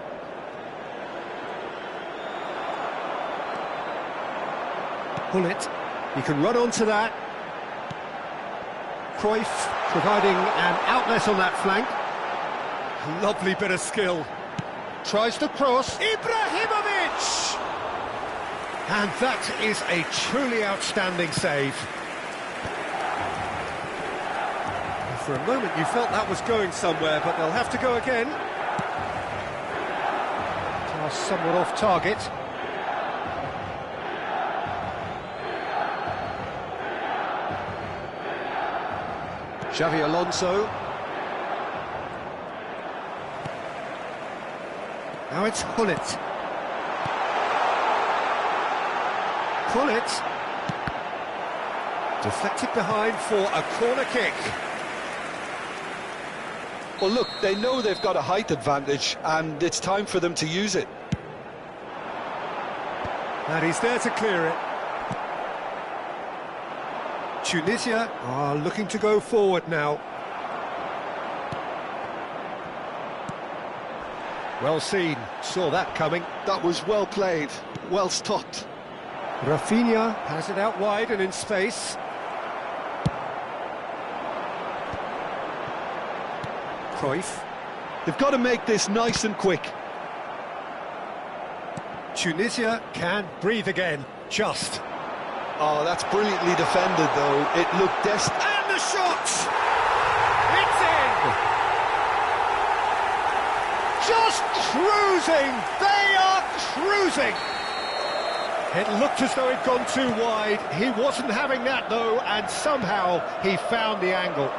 Gullit. He can run onto that. Cruyff providing an outlet on that flank. Lovely bit of skill. Tries to cross. Ibrahimovic! And that is a truly outstanding save. For a moment you felt that was going somewhere, but they'll have to go again. Pass somewhat off target. Xavi Alonso. Now it's Hullet. Hullet. Deflected behind for a corner kick. Well, look, they know they've got a height advantage, and it's time for them to use it. And he's there to clear it. Tunisia are looking to go forward now. Well seen, saw that coming. That was well played, well stopped. Rafinha has it out wide and in space. Cruyff. They've got to make this nice and quick. Tunisia can breathe again, just. Oh, that's brilliantly defended, though. It looked desperate. And the shot! It's in! Just cruising! They are cruising! It looked as though it'd gone too wide. He wasn't having that, though, and somehow he found the angle.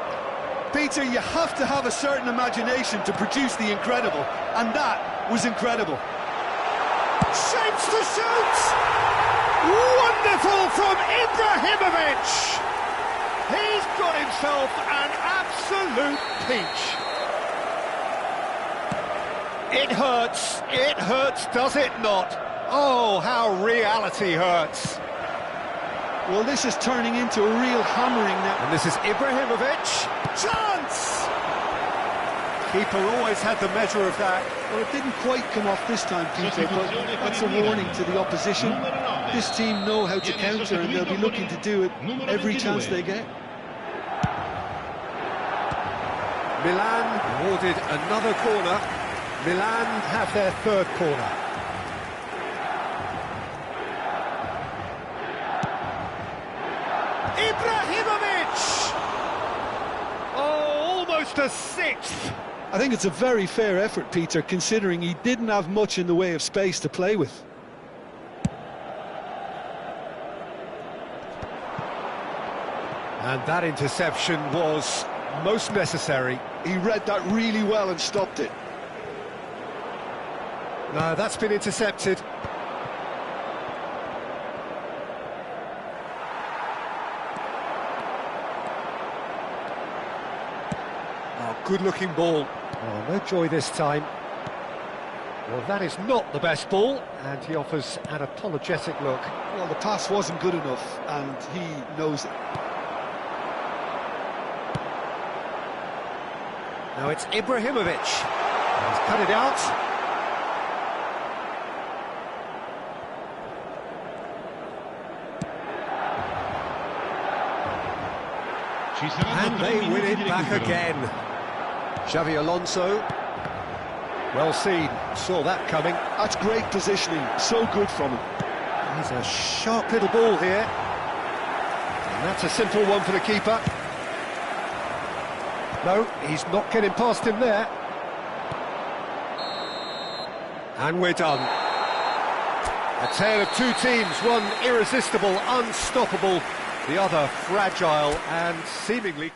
Peter, you have to have a certain imagination to produce the incredible, and that was incredible. Shapes to shoot! Wonderful from Ibrahimovic! He's got himself an absolute peach. It hurts, does it not? Oh, how reality hurts. Well, this is turning into a real hammering now. And this is Ibrahimovic. Chance! Keeper always had the measure of that. Well, it didn't quite come off this time, Peter, but that's a warning to the opposition. This team know how to counter, and they'll be looking to do it every chance they get. Milan awarded another corner. Milan have their third corner. Ibrahimovic! Oh, almost a sixth. I think it's a very fair effort, Peter, considering he didn't have much in the way of space to play with. And that interception was most necessary. He read that really well and stopped it. No, that's been intercepted. Oh, good-looking ball. Oh, no joy this time. Well, that is not the best ball, and he offers an apologetic look. Well, the pass wasn't good enough, and he knows it. Now it's Ibrahimovic. He's cut it out. And they win it back again. Xavi Alonso. Well seen, saw that coming. That's great positioning, so good from him. He's a sharp little ball here. And that's a simple one for the keeper. No, he's not getting past him there. And we're done. A tale of two teams, one irresistible, unstoppable, the other fragile and seemingly...